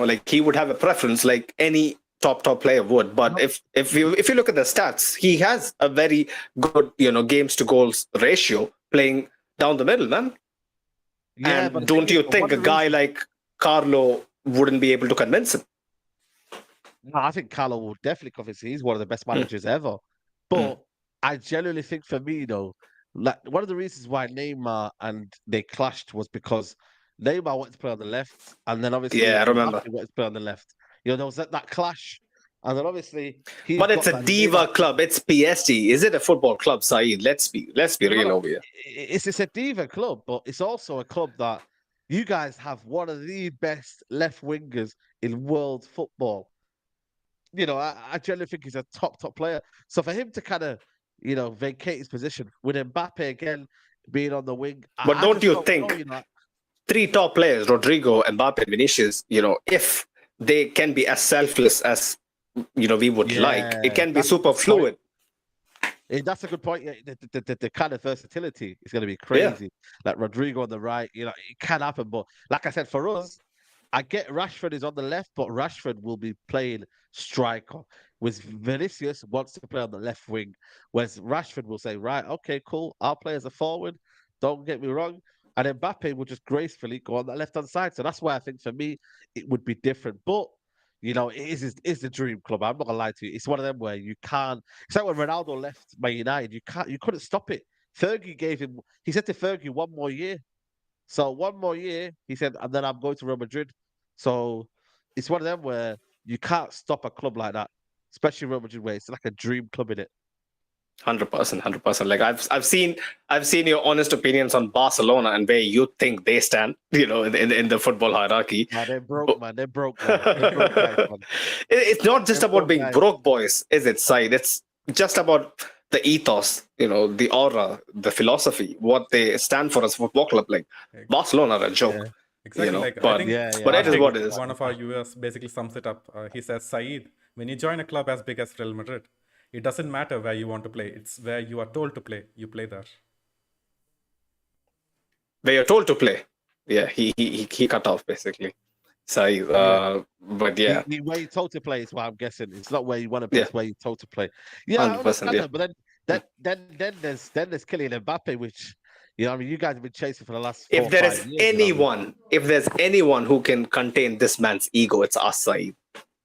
Speaker 2: Like he would have a preference, like any top player would. But
Speaker 3: No.
Speaker 2: if you look at the stats, he has a very good games to goals ratio playing down the middle, man.
Speaker 3: Yeah,
Speaker 2: And
Speaker 3: but the
Speaker 2: don't
Speaker 3: thing
Speaker 2: you
Speaker 3: is,
Speaker 2: think
Speaker 3: one
Speaker 2: a
Speaker 3: of the
Speaker 2: guy
Speaker 3: reasons,
Speaker 2: like Carlo wouldn't be able to convince him?
Speaker 3: no, I think Carlo will definitely convince you. He's one of the best
Speaker 2: Hmm.
Speaker 3: managers ever. But I genuinely think for me though, like one of the reasons why Neymar and they clashed was because Neymar wanted to play on the left, and then obviously
Speaker 2: Yeah, I remember.
Speaker 3: Mbappe wanted to play on the left. There was that clash, and then obviously he's
Speaker 2: But it's
Speaker 3: got
Speaker 2: a
Speaker 3: that
Speaker 2: diva
Speaker 3: Neymar.
Speaker 2: club. It's PSG. Is it a football club, Saeed? Let's be real
Speaker 3: No,
Speaker 2: over here.
Speaker 3: it's a diva club, but it's also a club that you guys have one of the best left wingers in world football. I generally think he's a top player. So for him to kind of, vacate his position with Mbappe again being on the wing,
Speaker 2: But
Speaker 3: I
Speaker 2: don't
Speaker 3: just
Speaker 2: you
Speaker 3: don't know.
Speaker 2: think three top players, Rodrigo, Mbappe, Vinicius, if they can be as selfless as we would like, it can be
Speaker 3: that's a
Speaker 2: super
Speaker 3: good point.
Speaker 2: fluid.
Speaker 3: That's a good point. Yeah, the kind of versatility is going to be
Speaker 2: Yeah.
Speaker 3: crazy. Like Rodrigo on the right, it can happen. But like I said, for us, I get Rashford is on the left, but Rashford will be playing striker. With Vinicius wants to play on the left wing, whereas Rashford will say, right, okay, cool, I'll play as a forward. Don't get me wrong. And Mbappe will just gracefully go on that left hand side. So that's why I think for me it would be different. But it's the dream club. I'm not gonna lie to you. It's one of them where you can't. It's like when Ronaldo left Man United, you couldn't stop it. Fergie gave him. He said to Fergie, 1 more year. So 1 more year, he said, and then I'm going to Real Madrid. So it's one of them where you can't stop a club like that, especially Real Madrid, where it's like a dream club in it.
Speaker 2: 100%, 100%. Like I've seen your honest opinions on Barcelona and where you think they stand, in the football hierarchy.
Speaker 3: Man, they're broke, man. They're broke, man. They're broke guys, man.
Speaker 2: It's not just
Speaker 3: They're
Speaker 2: about
Speaker 3: broke
Speaker 2: being
Speaker 3: guys.
Speaker 2: broke boys, is it, Said? It's just about the ethos, the aura, the philosophy, what they stand for as a football club. Like Barcelona are a joke.
Speaker 3: Yeah.
Speaker 1: Exactly.
Speaker 2: But
Speaker 3: Yeah,
Speaker 2: it is what it is.
Speaker 1: One of our viewers basically sums it up. He says, Saeed, when you join a club as big as Real Madrid, it doesn't matter where you want to play. It's where you are told to play. You play there.
Speaker 2: Where you're told to play. Yeah, he cut off basically. Saeed. But yeah.
Speaker 3: Where you're told to play is what I'm guessing. It's not where you want to play, it's where you're told to play. Yeah, I
Speaker 2: 100%,
Speaker 3: understand
Speaker 2: yeah.
Speaker 3: that. But then there's Kylian Mbappe, which you guys have been chasing for the last 4
Speaker 2: If there
Speaker 3: 5
Speaker 2: is
Speaker 3: years.
Speaker 2: anyone, if there's anyone who can contain this man's ego, it's us, Saeed.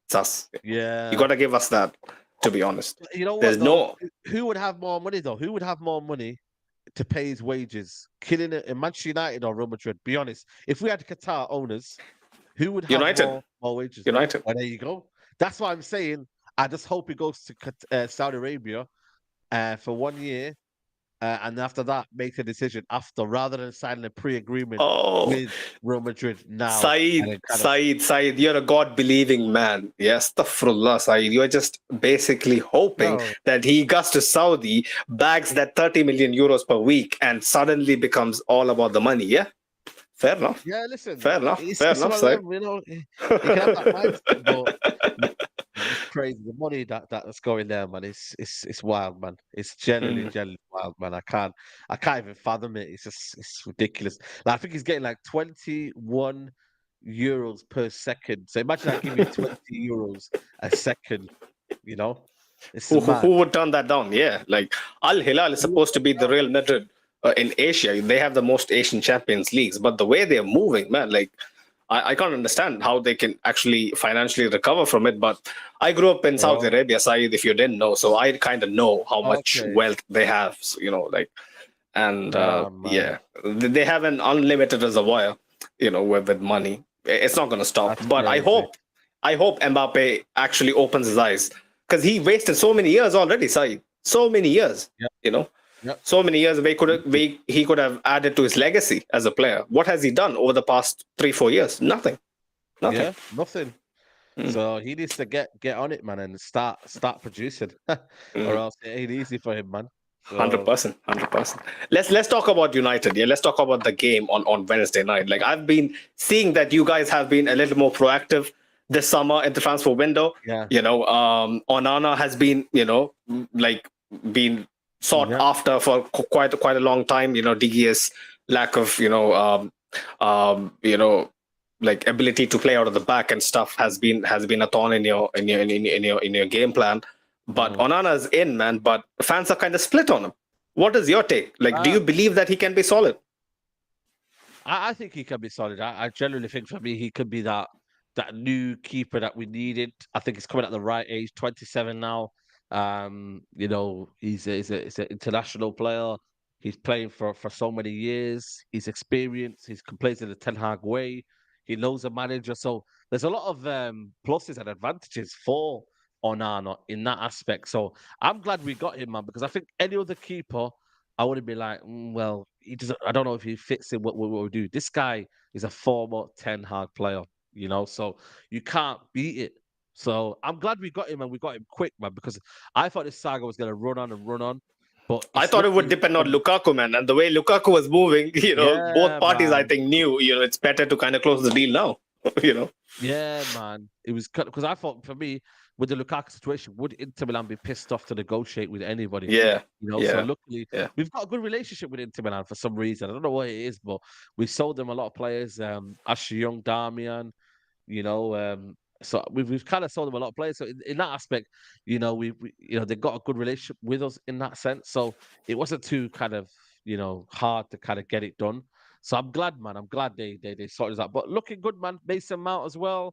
Speaker 2: It's us.
Speaker 3: Yeah.
Speaker 2: You gotta give us that, to be honest.
Speaker 3: You know what?
Speaker 2: There's no.
Speaker 3: Who would have more money though? Who would have more money to pay his wages? Kylian in Manchester United or Real Madrid? Be honest. If we had Qatar owners, who would have
Speaker 2: United.
Speaker 3: more wages?
Speaker 2: United.
Speaker 3: Well, there you go. That's what I'm saying. I just hope he goes to Saudi Arabia for 1 year. And after that, make a decision after, rather than signing a pre-agreement with Real Madrid now.
Speaker 2: Saeed, you're a God-believing man. Yes, astaghfirullah, Saeed. You're just basically hoping that he goes to Saudi, bags that 30 million euros per week, and suddenly becomes all about the money. Yeah, fair enough.
Speaker 3: Yeah, listen.
Speaker 2: Fair enough.
Speaker 3: It's
Speaker 2: Saeed.
Speaker 3: you can have that mindset, but it's crazy. The money that's going there, man. It's wild, man. It's generally wild, man. I can't even fathom it. It's ridiculous. Like, I think he's getting like 21 euros per second. So imagine I give you 20 euros a second. It's
Speaker 2: who would turn that down? Yeah, like Al Hilal is supposed to be the Real Madrid in Asia. They have the most Asian Champions Leagues, but the way they're moving, man, like. I can't understand how they can actually financially recover from it. But I grew up in Saudi Arabia, Saeed, if you didn't know. So I kind of know how much wealth they have, they have an unlimited reservoir, with money. It's not going to stop. But I hope Mbappe actually opens his eyes, because he wasted so many years already, Saeed. So many years,
Speaker 3: Yep.
Speaker 2: So many years he could have added to his legacy as a player. What has he done over the past 3-4 years? Nothing.
Speaker 3: Yeah, nothing. So he needs to get on it, man, and start producing, or else it ain't easy for him, man. So
Speaker 2: 100%, 100%. Let's talk about United. Yeah, let's talk about the game on Wednesday night. Like I've been seeing that you guys have been a little more proactive this summer in the transfer window.
Speaker 3: yeah,
Speaker 2: Onana has been, like been sought
Speaker 3: yeah.
Speaker 2: after for quite a long time. DGS lack of, like ability to play out of the back and stuff has been a thorn in your game plan. But
Speaker 3: Mm.
Speaker 2: Onana's in, man. But fans are kind of split on him. What is your take? Like, do
Speaker 3: Uh,
Speaker 2: you believe that he can be solid?
Speaker 3: I think he can be solid. I genuinely think for me he could be that new keeper that we needed. I think he's coming at the right age, 27 now. He's an international player. He's playing for so many years. He's experienced. He's plays in the Ten Hag way. He knows the manager. So there's a lot of pluses and advantages for Onana in that aspect. So I'm glad we got him, man, because I think any other keeper I wouldn't be like, well, he doesn't. I don't know if he fits in what we do. This guy is a former Ten Hag player, so you can't beat it. So I'm glad we got him and we got him quick, man, because I thought this saga was gonna run on and run on, but
Speaker 2: I
Speaker 3: it's
Speaker 2: thought it would
Speaker 3: luckily
Speaker 2: depend on Lukaku, man. And the way Lukaku was moving, both
Speaker 3: yeah,
Speaker 2: parties, I
Speaker 3: man.
Speaker 2: think, knew, it's better to kind of close the deal now. you know.
Speaker 3: Yeah, man. It was because I thought for me, with the Lukaku situation, would Inter Milan be pissed off to negotiate with anybody?
Speaker 2: Yeah,
Speaker 3: So
Speaker 2: yeah,
Speaker 3: luckily
Speaker 2: yeah.
Speaker 3: we've got a good relationship with Inter Milan for some reason. I don't know what it is, but we sold them a lot of players. Ashley Young, Darmian, so we've kind of sold them a lot of players. So in that aspect, they got a good relationship with us in that sense. So it wasn't too kind of hard to kind of get it done. So I'm glad, man. I'm glad they sorted that. But looking good, man. Mason Mount as well.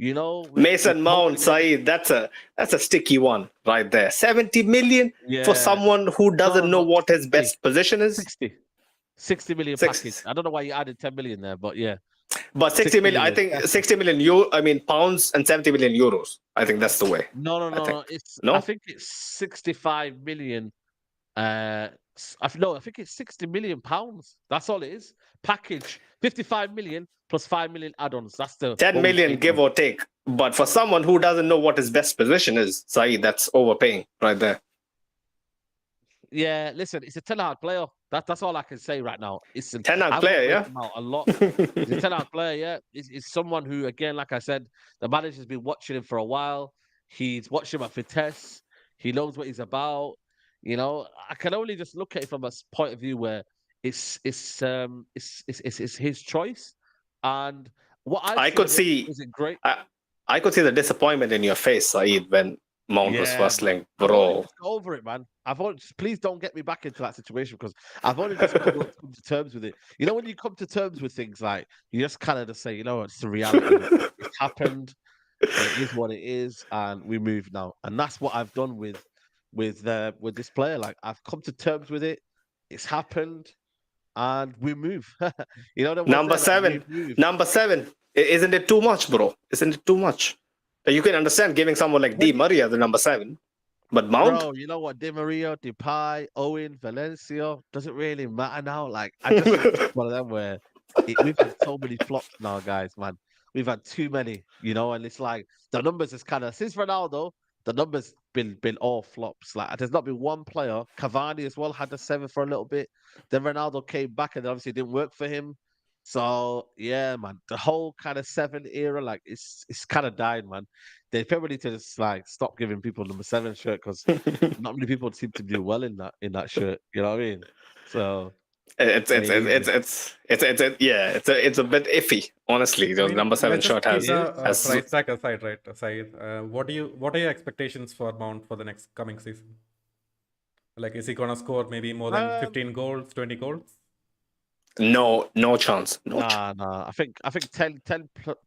Speaker 3: We're
Speaker 2: Mason
Speaker 3: hoping
Speaker 2: Mount,
Speaker 3: again.
Speaker 2: Saeed, that's a sticky one right there. 70 million for
Speaker 3: Yeah.
Speaker 2: someone who
Speaker 3: No,
Speaker 2: doesn't know
Speaker 3: no.
Speaker 2: what his
Speaker 3: Hey,
Speaker 2: best position is.
Speaker 3: 60 million package.
Speaker 2: Six,
Speaker 3: I don't know why you added 10 million there, but yeah,
Speaker 2: but 60
Speaker 3: 60
Speaker 2: million, I
Speaker 3: million.
Speaker 2: think 60 million euro, I mean pounds and 70 million euros. I think that's the way.
Speaker 3: No, no,
Speaker 2: I
Speaker 3: no,
Speaker 2: think.
Speaker 3: no. I
Speaker 2: No?
Speaker 3: think it's 65 million. No, I think it's 60 million pounds. That's all it is. Package 55 million plus 5 million add-ons. That's the
Speaker 2: 10
Speaker 3: what we
Speaker 2: million,
Speaker 3: paid for
Speaker 2: give
Speaker 3: him.
Speaker 2: or take. But for someone who doesn't know what his best position is, Saeed, that's overpaying right there.
Speaker 3: Yeah, listen, it's a 10 hard player. That's all I can say right now.
Speaker 2: Ten
Speaker 3: I
Speaker 2: out
Speaker 3: want
Speaker 2: player,
Speaker 3: Mason Mount a lot. He's a 10 hard player, yeah. He's someone who, again, like I said, the manager's been watching him for a while. He's watched him at Vitesse. He knows what he's about. I can only just look at it from a point of view where it's his choice. And what I've
Speaker 2: I
Speaker 3: seen
Speaker 2: could
Speaker 3: of him
Speaker 2: see
Speaker 3: isn't great.
Speaker 2: I could see the disappointment in your face, Saeed, when Mount was
Speaker 3: Yeah,
Speaker 2: first
Speaker 3: man.
Speaker 2: linked.
Speaker 3: I've only
Speaker 2: Bro.
Speaker 3: just got over it, man. Please don't get me back into that situation because I've only just come to terms with it. When you come to terms with things, like you just kind of just say, it's the reality. It's happened. It is what it is, and we move now. And that's what I've done with this player. Like I've come to terms with it. It's happened, and we move. That was
Speaker 2: Number
Speaker 3: there. Like we
Speaker 2: seven.
Speaker 3: move.
Speaker 2: Number seven. Isn't it too much, bro? Isn't it too much? You can understand giving someone like Di
Speaker 3: When
Speaker 2: Maria the number seven, but Mount?
Speaker 3: Bro, you know what? Di Maria, Depay, Owen, Valencia doesn't really matter now. Like, I just think it's one of them where we've had so many flops now, guys, man. We've had too many, and it's like the numbers is kind of since Ronaldo, the numbers been all flops. Like, there's not been one player. Cavani as well had the 7 for a little bit. Then Ronaldo came back and obviously it didn't work for him. So yeah, man, the whole kind of 7 era, like it's kind of died, man. They probably need to just like stop giving people number 7 shirt because not many people seem to do well in that shirt. You know what I mean? So
Speaker 2: It's
Speaker 3: yeah,
Speaker 2: it's it's
Speaker 3: easy.
Speaker 2: yeah, it's a bit iffy, honestly.
Speaker 1: I
Speaker 2: The
Speaker 1: mean,
Speaker 2: number seven
Speaker 1: let's
Speaker 2: shirt
Speaker 1: just keep
Speaker 2: has
Speaker 3: It
Speaker 1: the
Speaker 3: is.
Speaker 2: has
Speaker 1: price tag aside, right, Saeed? What are your expectations for Mount for the next coming season? Like, is he gonna score maybe more than
Speaker 3: Um,
Speaker 1: 15 goals, 20 goals?
Speaker 2: no chance, no chance.
Speaker 3: nah. I think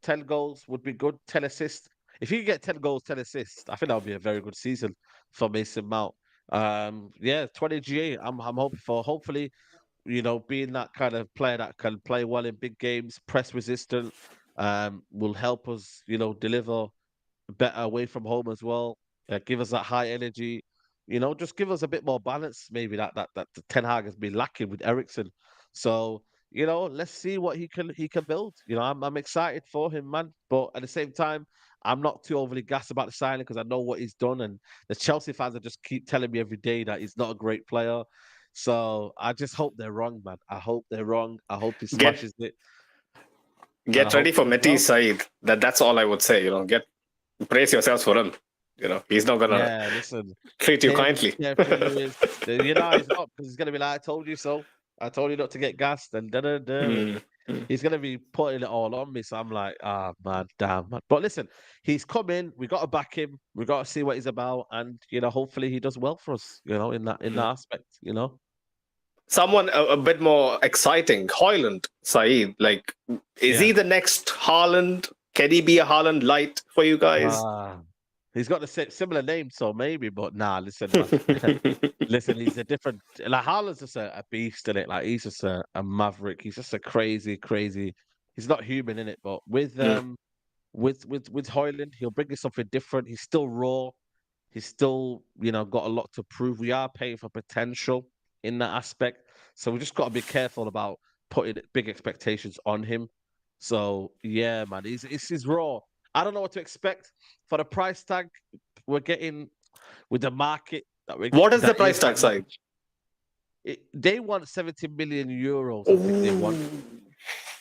Speaker 3: 10 goals would be good. 10 assists. If you get 10 goals, 10 assists, I think that would be a very good season for Mason Mount. Yeah, 20 GA. I'm hoping for. Hopefully, being that kind of player that can play well in big games, press resistant, will help us, deliver better away from home as well. Give us that high energy, just give us a bit more balance. Maybe that the Ten Hag has been lacking with Ericsson. So let's see what he can build. I'm excited for him, man. But at the same time, I'm not too overly gassed about the signing because I know what he's done, and the Chelsea fans are just keep telling me every day that he's not a great player. So I just hope they're wrong, man. I hope they're wrong. I hope he
Speaker 2: Get
Speaker 3: smashes it, and I
Speaker 2: get
Speaker 3: hope
Speaker 2: ready
Speaker 3: he
Speaker 2: for
Speaker 3: does
Speaker 2: Meti
Speaker 3: well.
Speaker 2: Saeed. That's all I would say. Get brace yourselves for him. He's not gonna
Speaker 3: Yeah, listen,
Speaker 2: treat you
Speaker 3: him,
Speaker 2: kindly.
Speaker 3: Jeffrey Lewis, he's not because he's gonna be like, "I told you so. I told you not to get gassed," and da da da.
Speaker 2: Mm, mm.
Speaker 3: He's gonna be putting it all on me. So I'm like, ah, man, damn, man. But listen, he's coming. We got to back him. We got to see what he's about, and hopefully he does well for us. In that aspect.
Speaker 2: Someone a bit more exciting, Hoyland Saeed. Like, is
Speaker 3: Yeah.
Speaker 2: he the next Haaland? Can he be a Haaland light for you guys?
Speaker 3: Ah, he's got the similar name, so maybe. But nah, listen, man. Listen, he's a different. Like Haaland's just a beast in it. Like he's just a maverick. He's just a crazy, crazy. He's not human in it, but with
Speaker 2: Mm,
Speaker 3: Hoyland, he'll bring you something different. He's still raw. He's still, got a lot to prove. We are paying for potential in that aspect. So we just got to be careful about putting big expectations on him. So yeah, man, he's raw. I don't know what to expect for the price tag we're getting with the market
Speaker 2: what is the
Speaker 3: that
Speaker 2: price
Speaker 3: is
Speaker 2: tag,
Speaker 3: right now.
Speaker 2: Saeed?
Speaker 3: They want 70 million euros, I think they want.
Speaker 2: Ooh.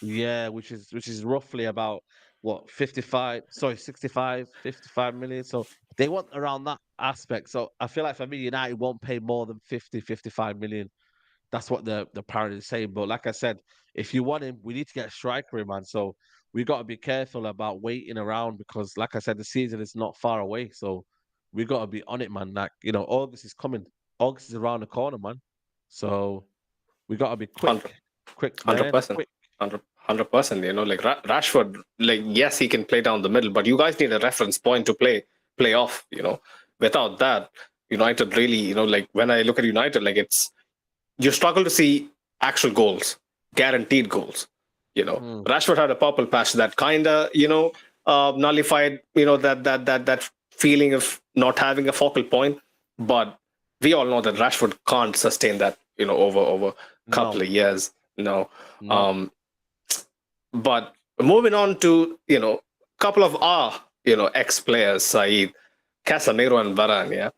Speaker 3: Yeah, which is roughly about what 55, sorry, 65, 55 million. So they want around that aspect. So I feel like for me, United won't pay more than 50, 55 million. That's what the parent is saying. But like I said, if you want him, we need to get a striker in, man. So we got to be careful about waiting around because, like I said, the season is not far away. So we got to be on it, man. Like, August is coming. August is around the corner, man. So we got to be quick, quick, man,
Speaker 2: 100%.
Speaker 3: quick.
Speaker 2: 100%. Like Rashford, like, yes, he can play down the middle, but you guys need a reference point to play off. Without that, United really, like when I look at United, like you struggle to see actual goals, guaranteed goals.
Speaker 3: Mm.
Speaker 2: Rashford had a purple patch that kind of, nullified, that feeling of not having a focal point. But we all know that Rashford can't sustain that, over a couple
Speaker 3: No,
Speaker 2: of years.
Speaker 3: no.
Speaker 2: Um, but moving on to, a couple of our, ex players, Saeed, Casemiro and Varane. Yeah.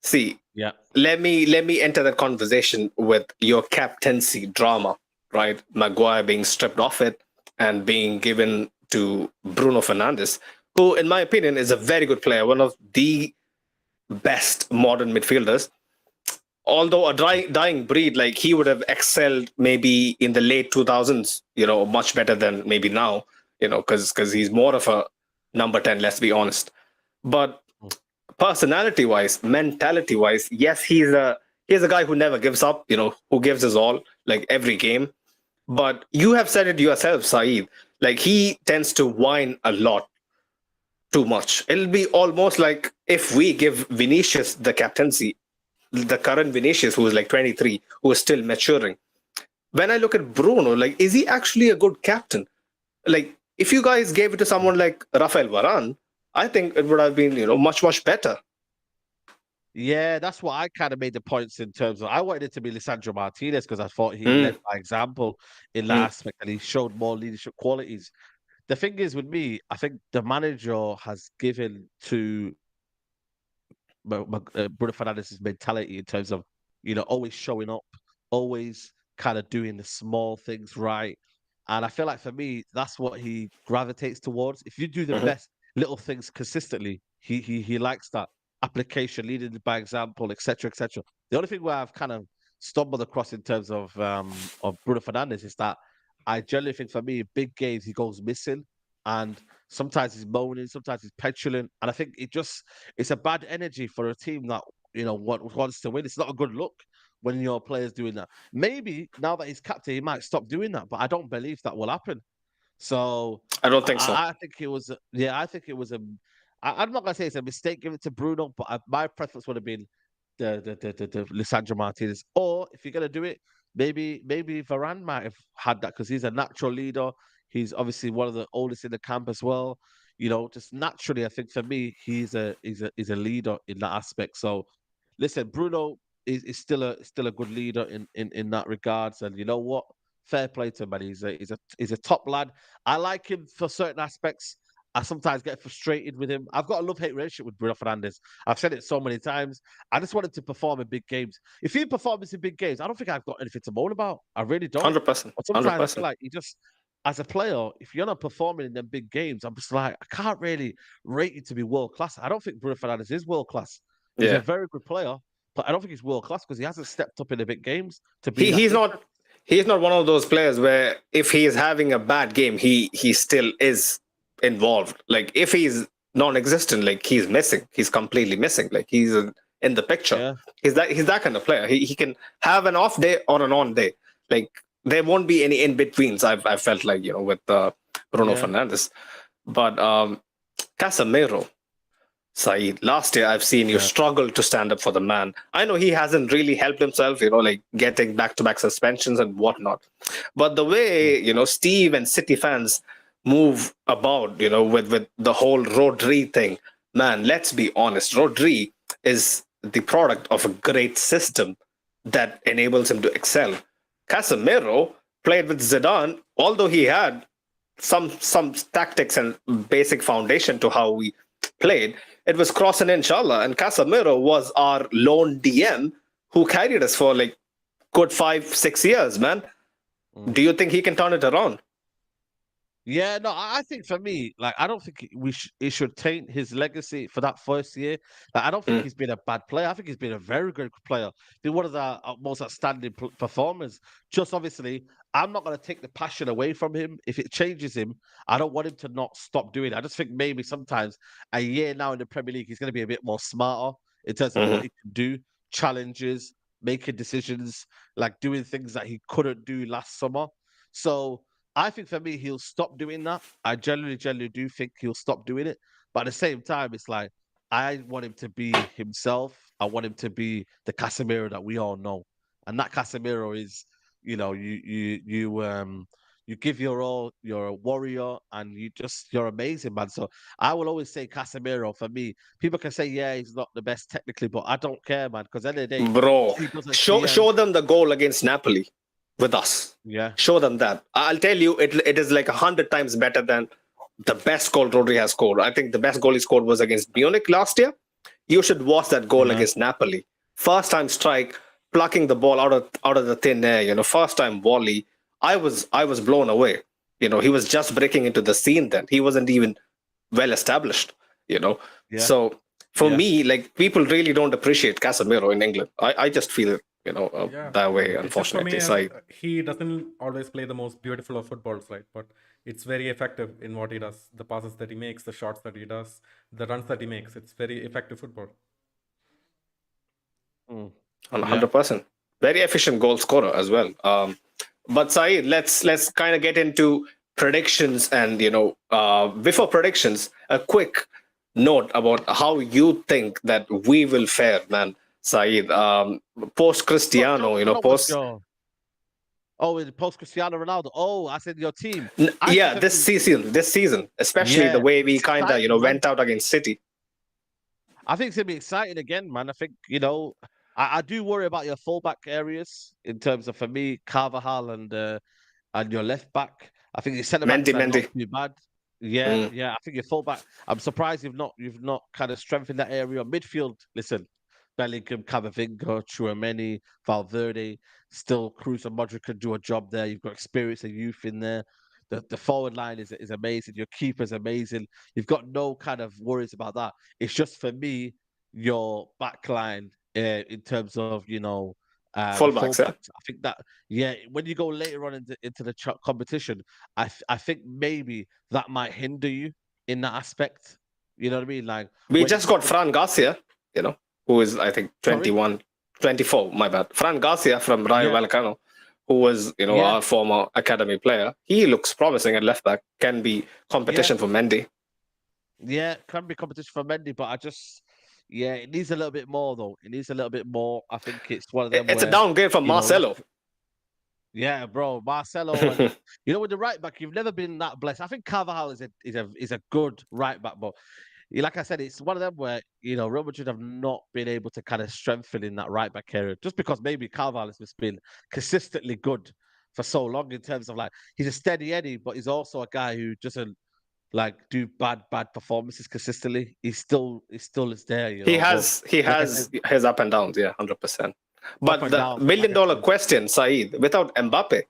Speaker 2: See,
Speaker 3: Yeah.
Speaker 2: let me enter that conversation with your captaincy drama, right? Maguire being stripped off it and being given to Bruno Fernandes, who, in my opinion, is a very good player, one of the best modern midfielders. Although a dying breed, like he would have excelled maybe in the late 2000s, much better than maybe now, because he's more of a number 10, let's be honest. But
Speaker 3: Mm.
Speaker 2: personality wise, mentality wise, yes, he's a guy who never gives up, who gives his all, like every game. But you have said it yourself, Saeed. Like he tends to whine a lot, too much. It'll be almost like if we give Vinicius the captaincy, the current Vinicius, who is like 23, who is still maturing. When I look at Bruno, like, is he actually a good captain? Like, if you guys gave it to someone like Rafael Varane, I think it would have been, much, much better.
Speaker 3: Yeah, that's what I kind of made the points in terms of. I wanted it to be Lisandro Martinez because I thought he
Speaker 2: Mm,
Speaker 3: led by example in that
Speaker 2: mm,
Speaker 3: aspect and he showed more leadership qualities. The thing is with me, I think the manager has given to Bruno Fernandez' mentality in terms of, always showing up, always kind of doing the small things right. And I feel like for me, that's what he gravitates towards. If you do the
Speaker 2: mhm.
Speaker 3: best little things consistently, he likes that application, leading by example, etc., etc. The only thing where I've kind of stumbled across in terms of Bruno Fernandez is that I generally think for me, big games he goes missing, and sometimes he's moaning, sometimes he's petulant, and I think it's a bad energy for a team that wants to win. It's not a good look when your player's doing that. Maybe now that he's captain, he might stop doing that, but I don't believe that will happen. So
Speaker 2: I don't think so.
Speaker 3: I think it was, yeah, I think it was a. I'm not gonna say it's a mistake giving it to Bruno, but my preference would have been the Lisandro Martinez. Or if you're gonna do it, maybe Varane might have had that because he's a natural leader. He's obviously one of the oldest in the camp as well. Just naturally, I think for me, he's a leader in that aspect. So, listen, Bruno is still a good leader in that regards. And you know what? Fair play to him, man. He's a top lad. I like him for certain aspects. I sometimes get frustrated with him. I've got a love-hate relationship with Bruno Fernandes. I've said it so many times. I just want him to perform in big games. If he performs in big games, I don't think I've got anything to moan about. I really don't.
Speaker 2: 100%.
Speaker 3: But sometimes I feel
Speaker 2: 100%.
Speaker 3: like he just, as a player, if you're not performing in them big games, I'm just like, I can't really rate you to be world class. I don't think Bruno Fernandes is world class. He's a
Speaker 2: Yeah.
Speaker 3: very good player, but I don't think he's world class because he hasn't stepped up in the big games to be
Speaker 2: He,
Speaker 3: that
Speaker 2: he's
Speaker 3: good.
Speaker 2: not he's not one of those players where if he is having a bad game, he still is involved. Like if he's non-existent, like he's missing. He's completely missing. Like he's in the picture.
Speaker 3: Yeah.
Speaker 2: He's that kind of player. He can have an off day or an on day. Like there won't be any in betweens. I've felt like with Bruno
Speaker 3: Yeah.
Speaker 2: Fernandes, but Casemiro. Saeed, last year I've seen you
Speaker 3: Yeah.
Speaker 2: struggle to stand up for the man. I know he hasn't really helped himself, like getting back-to-back suspensions and whatnot. But the way, Steve and City fans move about, with the whole Rodri thing, man, let's be honest. Rodri is the product of a great system that enables him to excel. Casemiro played with Zidane, although he had some tactics and basic foundation to how we played. It was cross and inshallah, and Casemiro was our lone DM who carried us for like good 5-6 years, man. Do you think he can turn it around?
Speaker 3: Yeah, no, I think for me, like, I don't think it should taint his legacy for that first year. Like, I don't think he's been a bad player. I think he's been a very good player. Been one of the most outstanding performers. Just obviously, I'm not going to take the passion away from him. If it changes him, I don't want him to not stop doing it. I just think maybe sometimes a year now in the Premier League, he's going to be a bit more smarter in terms of what he can do, challenges, making decisions, like doing things that he couldn't do last summer. So I think for me, he'll stop doing that. I genuinely do think he'll stop doing it. But at the same time, it's like I want him to be himself. I want him to be the Casemiro that we all know. And that Casemiro is, you give your all, you're a warrior, and you're amazing, man. So I will always say Casemiro for me. People can say, yeah, he's not the best technically, but I don't care, man, because at the end of the day,
Speaker 2: Bro,
Speaker 3: he doesn't
Speaker 2: show them the goal against Napoli with us.
Speaker 3: Yeah.
Speaker 2: Show them that. I'll tell you, it is like 100 times better than the best goal Rodri has scored. I think the best goal he scored was against Munich last year. You should watch that goal against Napoli. First time strike, plucking the ball out of the thin air. First time volley. I was blown away. He was just breaking into the scene then. He wasn't even well established.
Speaker 3: Yeah.
Speaker 2: So for me, like people really don't appreciate Casemiro in England. I just feel that way,
Speaker 1: It's just for me,
Speaker 2: unfortunately.
Speaker 1: he doesn't always play the most beautiful of footballs, right? But it's very effective in what he does. The passes that he makes, the shots that he does, the runs that he makes. It's very effective football.
Speaker 2: 100%. Very efficient goal scorer as well. But Saeed, let's kind of get into predictions, and before predictions, a quick note about how you think that we will fare, man. Saeed, post Cristiano, post.
Speaker 3: Post Cristiano Ronaldo. Oh, I said your team.
Speaker 2: This season, especially the way we kind of went out against City.
Speaker 3: I think it's gonna be exciting again, man. I think I do worry about your fullback areas in terms of, for me, Carvajal and your left back. I think your centre backs are not too bad. Yeah. I think your fullback. I'm surprised you've not kind of strengthened that area. Midfield, listen, Bellingham, Camavinga, Tchouameni, Valverde, still Cruz and Modric can do a job there. You've got experience and youth in there. The forward line is amazing. Your keeper's amazing. You've got no kind of worries about that. It's just, for me, your back line in terms of
Speaker 2: fullbacks.
Speaker 3: I think that when you go later on into the competition, I think maybe that might hinder you in that aspect. You know what I mean? Like,
Speaker 2: we just got Fran Garcia, who is, I think, 21, 24, my bad. Fran Garcia from Rayo Vallecano, who was, our former academy player. He looks promising at left back. Can be competition for Mendy.
Speaker 3: Yeah, can be competition for Mendy, but it needs a little bit more, though. It needs a little bit more. I think it's one of them.
Speaker 2: It's a downgrade from Marcelo.
Speaker 3: Yeah, bro, Marcelo. And, with the right back, you've never been that blessed. I think Carvajal is a good right back, but like I said, it's one of them where Real Madrid have not been able to kind of strengthen in that right back area, just because maybe Carvajal has just been consistently good for so long in terms of, like, he's a steady Eddie, but he's also a guy who doesn't like do bad performances consistently. He still is there, you
Speaker 2: He
Speaker 3: know. But
Speaker 2: has he
Speaker 3: like I said,
Speaker 2: has his up and downs, yeah, 100%.
Speaker 3: up
Speaker 2: But
Speaker 3: and
Speaker 2: the
Speaker 3: down.
Speaker 2: million
Speaker 3: Like I
Speaker 2: dollar
Speaker 3: said,
Speaker 2: question, Saeed, without Mbappe,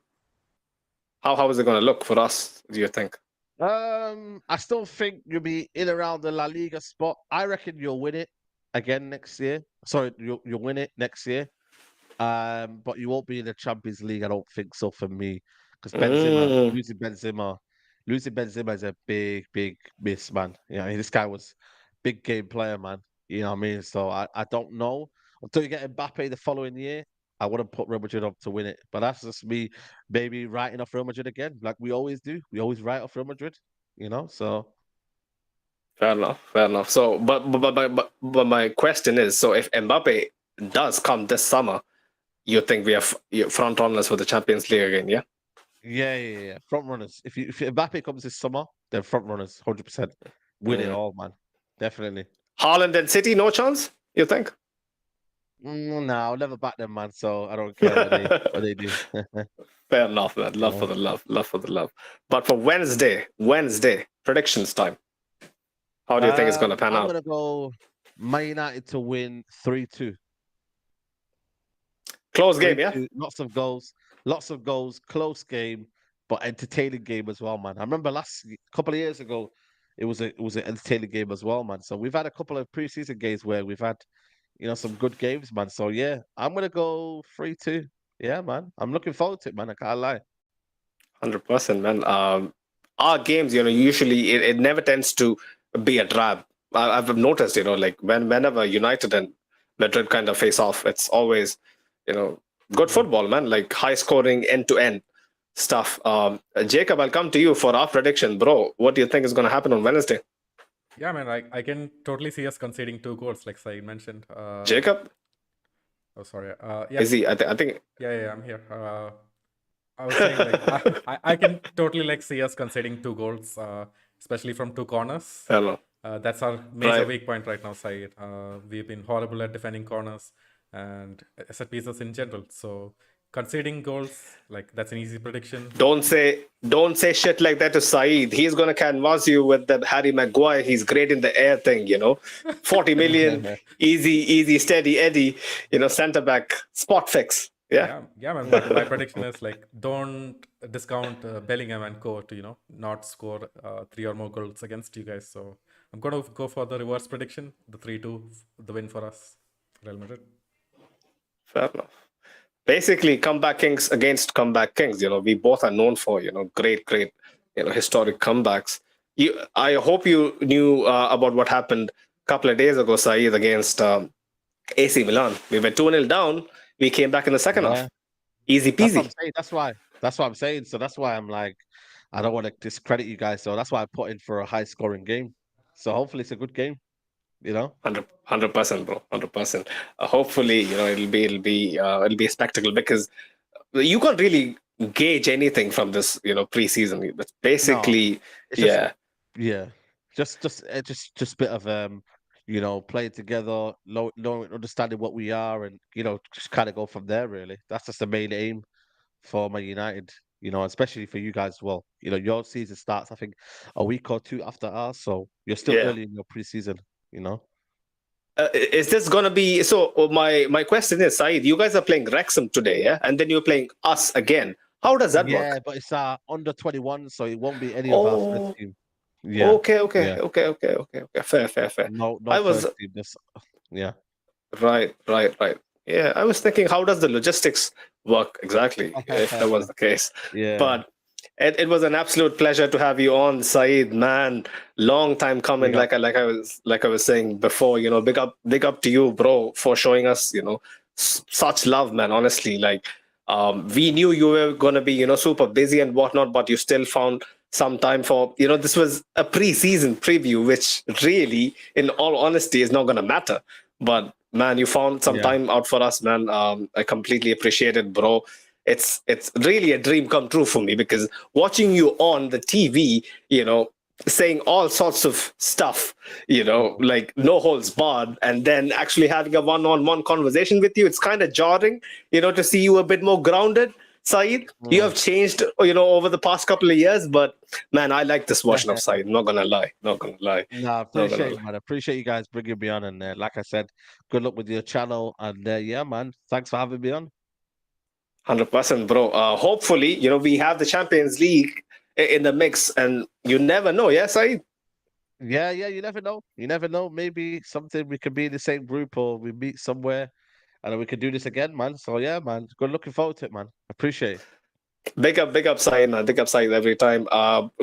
Speaker 2: how is it going to look for us? Do you think?
Speaker 3: I still think you'll be in around the La Liga spot. I reckon you'll win it again next year. Sorry, you'll win it next year. But you won't be in the Champions League. I don't think so for me, because
Speaker 2: Mm,
Speaker 3: losing Benzema is a big miss, man. You know, this guy was big game player, man. You know what I mean? So I don't know until you get Mbappe the following year. I wouldn't put Real Madrid up to win it, but that's just me, maybe writing off Real Madrid again, like we always do. We always write off Real Madrid, you know. So
Speaker 2: fair enough, fair enough. So, but my question is, so if Mbappe does come this summer, you think we are front runners for the Champions League again? Yeah,
Speaker 3: yeah. Front runners. If Mbappe comes this summer, then front runners, 100%, win it
Speaker 2: mm.
Speaker 3: all, man. Definitely.
Speaker 2: Haaland and City, no chance. You think?
Speaker 3: No, I'll never back them, man. So I don't care what they do.
Speaker 2: Fair enough, man. Love for
Speaker 3: Yeah.
Speaker 2: the love, love for the love. But for Wednesday predictions time. How do you think it's going to pan
Speaker 3: I'm
Speaker 2: out?
Speaker 3: gonna go Man United to win 3-2.
Speaker 2: Close game, yeah.
Speaker 3: 3-2. Lots of goals, close game, but entertaining game as well, man. I remember couple of years ago, it was an entertaining game as well, man. So we've had a couple of preseason games where we've had, you know, some good games, man. So yeah, I'm gonna go 3-2. Yeah, man. I'm looking forward to it, man. I can't lie.
Speaker 2: 100%, man. Our games, usually it never tends to be a drab. I've noticed, like whenever United and Madrid kind of face off, it's always, good
Speaker 3: Mm.
Speaker 2: football, man. Like high scoring, end to end stuff. Jacob, I'll come to you for our prediction, bro. What do you think is going to happen on Wednesday?
Speaker 1: Yeah, man, I can totally see us conceding 2 goals, like Saeed mentioned.
Speaker 2: Jacob,
Speaker 1: Oh, sorry. Yeah,
Speaker 2: is he? I think.
Speaker 1: yeah, I'm here. I was saying, like, I can totally, like, see us conceding 2 goals, especially from 2 corners.
Speaker 2: Hello.
Speaker 1: That's our major
Speaker 2: Right.
Speaker 1: weak point right now, Saeed. We've been horrible at defending corners and set pieces in general. So conceding goals, like, that's an easy prediction.
Speaker 2: Don't say shit like that to Saeed. He's gonna canvas you with the Harry Maguire. He's great in the air thing, 40 million, easy, steady Eddie, centre back, spot fix. Yeah.
Speaker 1: Yeah, man. My prediction is, like, don't discount Bellingham and co to not score 3 or more goals against you guys. So I'm gonna go for the reverse prediction, the 3-2, the win for us, Real Madrid.
Speaker 2: Fair enough. Basically, comeback kings against comeback kings. We both are known for great, historic comebacks. I hope you knew about what happened a couple of days ago, Saeed, against AC Milan. We were 2-0 down. We came back in the second half. Easy
Speaker 3: That's what
Speaker 2: peasy.
Speaker 3: I'm saying. That's what I'm saying. So that's why I'm like, I don't want to discredit you guys. So that's why I put in for a high scoring game. So hopefully it's a good game,
Speaker 2: 100%, bro. 100%. Hopefully, it'll be a spectacle because you can't really gauge anything from this, preseason. It's basically,
Speaker 3: it's just,
Speaker 2: yeah.
Speaker 3: yeah, just bit of playing together, knowing, understanding what we are, and just kind of go from there. Really, that's just the main aim for my United. Especially for you guys as well. Your season starts, I think, a week or two after ours, so you're still
Speaker 2: Yeah.
Speaker 3: early in your preseason.
Speaker 2: Is this gonna be so? My question is, Saeed, you guys are playing Wrexham today, yeah, and then you're playing us again. How does that
Speaker 3: Yeah,
Speaker 2: work?
Speaker 3: but it's under 21, so it won't be any of our first
Speaker 2: Oh,
Speaker 3: team. Yeah,
Speaker 2: okay.
Speaker 3: yeah.
Speaker 2: Fair.
Speaker 3: No
Speaker 2: I was
Speaker 3: first team. Yeah.
Speaker 2: right. Yeah, I was thinking, how does the logistics work exactly if that was the case?
Speaker 3: Yeah.
Speaker 2: But it was an absolute pleasure to have you on, Saeed. Man, long time coming.
Speaker 3: Big up.
Speaker 2: Like I was saying before, big up to you, bro, for showing us, such love, man. Honestly, like we knew you were gonna be, super busy and whatnot, but you still found some time for, this was a pre-season preview, which really, in all honesty, is not gonna matter. But man, you found some time out for us, man. I completely appreciate it, bro. It's really a dream come true for me because watching you on the TV, saying all sorts of stuff, like no holds barred, and then actually having a one-on-one conversation with you, it's kind of jarring, to see you a bit more grounded. Saeed. You have changed, over the past couple of years, but man, I like this version of Saeed. Not gonna lie. Not gonna lie.
Speaker 3: No, I
Speaker 2: Not gonna
Speaker 3: appreciate it,
Speaker 2: lie.
Speaker 3: man. I appreciate you guys bringing me on. And like I said, good luck with your channel. And yeah, man, thanks for having me on.
Speaker 2: 100%, bro. Hopefully, we have the Champions League in the mix, and you never know. Yeah, Saeed.
Speaker 3: Yeah, you never know. You never know. Maybe something we could be in the same group or we meet somewhere and then we could do this again, man. So yeah, man. Good looking forward to it, man. Appreciate it.
Speaker 2: Big up, Saeed, man. Big up, Saeed every time.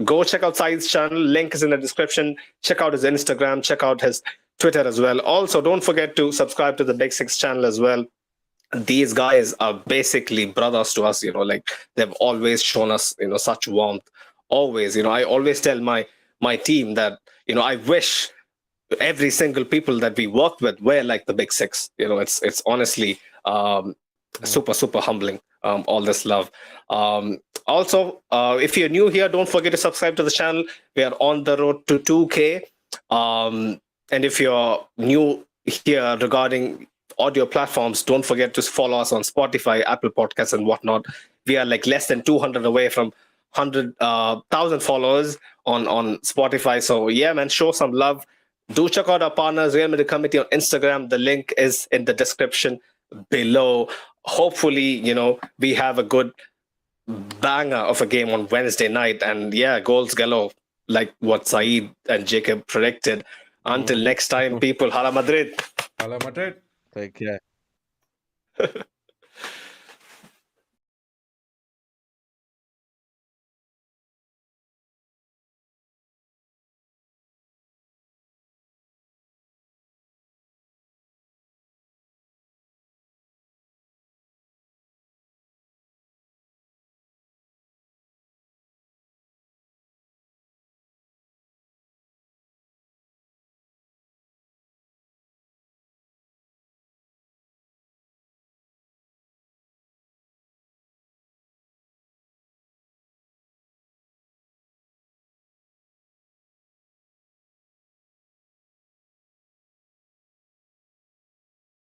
Speaker 2: Go check out Saeed's channel. Link is in the description. Check out his Instagram. Check out his Twitter as well. Also, don't forget to subscribe to the Big Six channel as well. These guys are basically brothers to us. Like they've always shown us, such warmth. Always, I always tell my team that, I wish every single people that we worked with were like the Big Six. It's honestly super humbling. All this love. Also, if you're new here, don't forget to subscribe to the channel. We are on the road to 2K. And if you're new here regarding audio platforms, don't forget to follow us on Spotify, Apple Podcasts, and whatnot. We are like less than 200 away from 100,000 followers on Spotify. So yeah, man, show some love. Do check out our partners, Real Madrid Committee on Instagram. The link is in the description below. Hopefully, we have a good banger of a game on Wednesday night. And yeah, goals galore, like what Saeed and Jacob predicted. Until next time, people, Hala Madrid.
Speaker 1: Hala Madrid.
Speaker 3: Take care.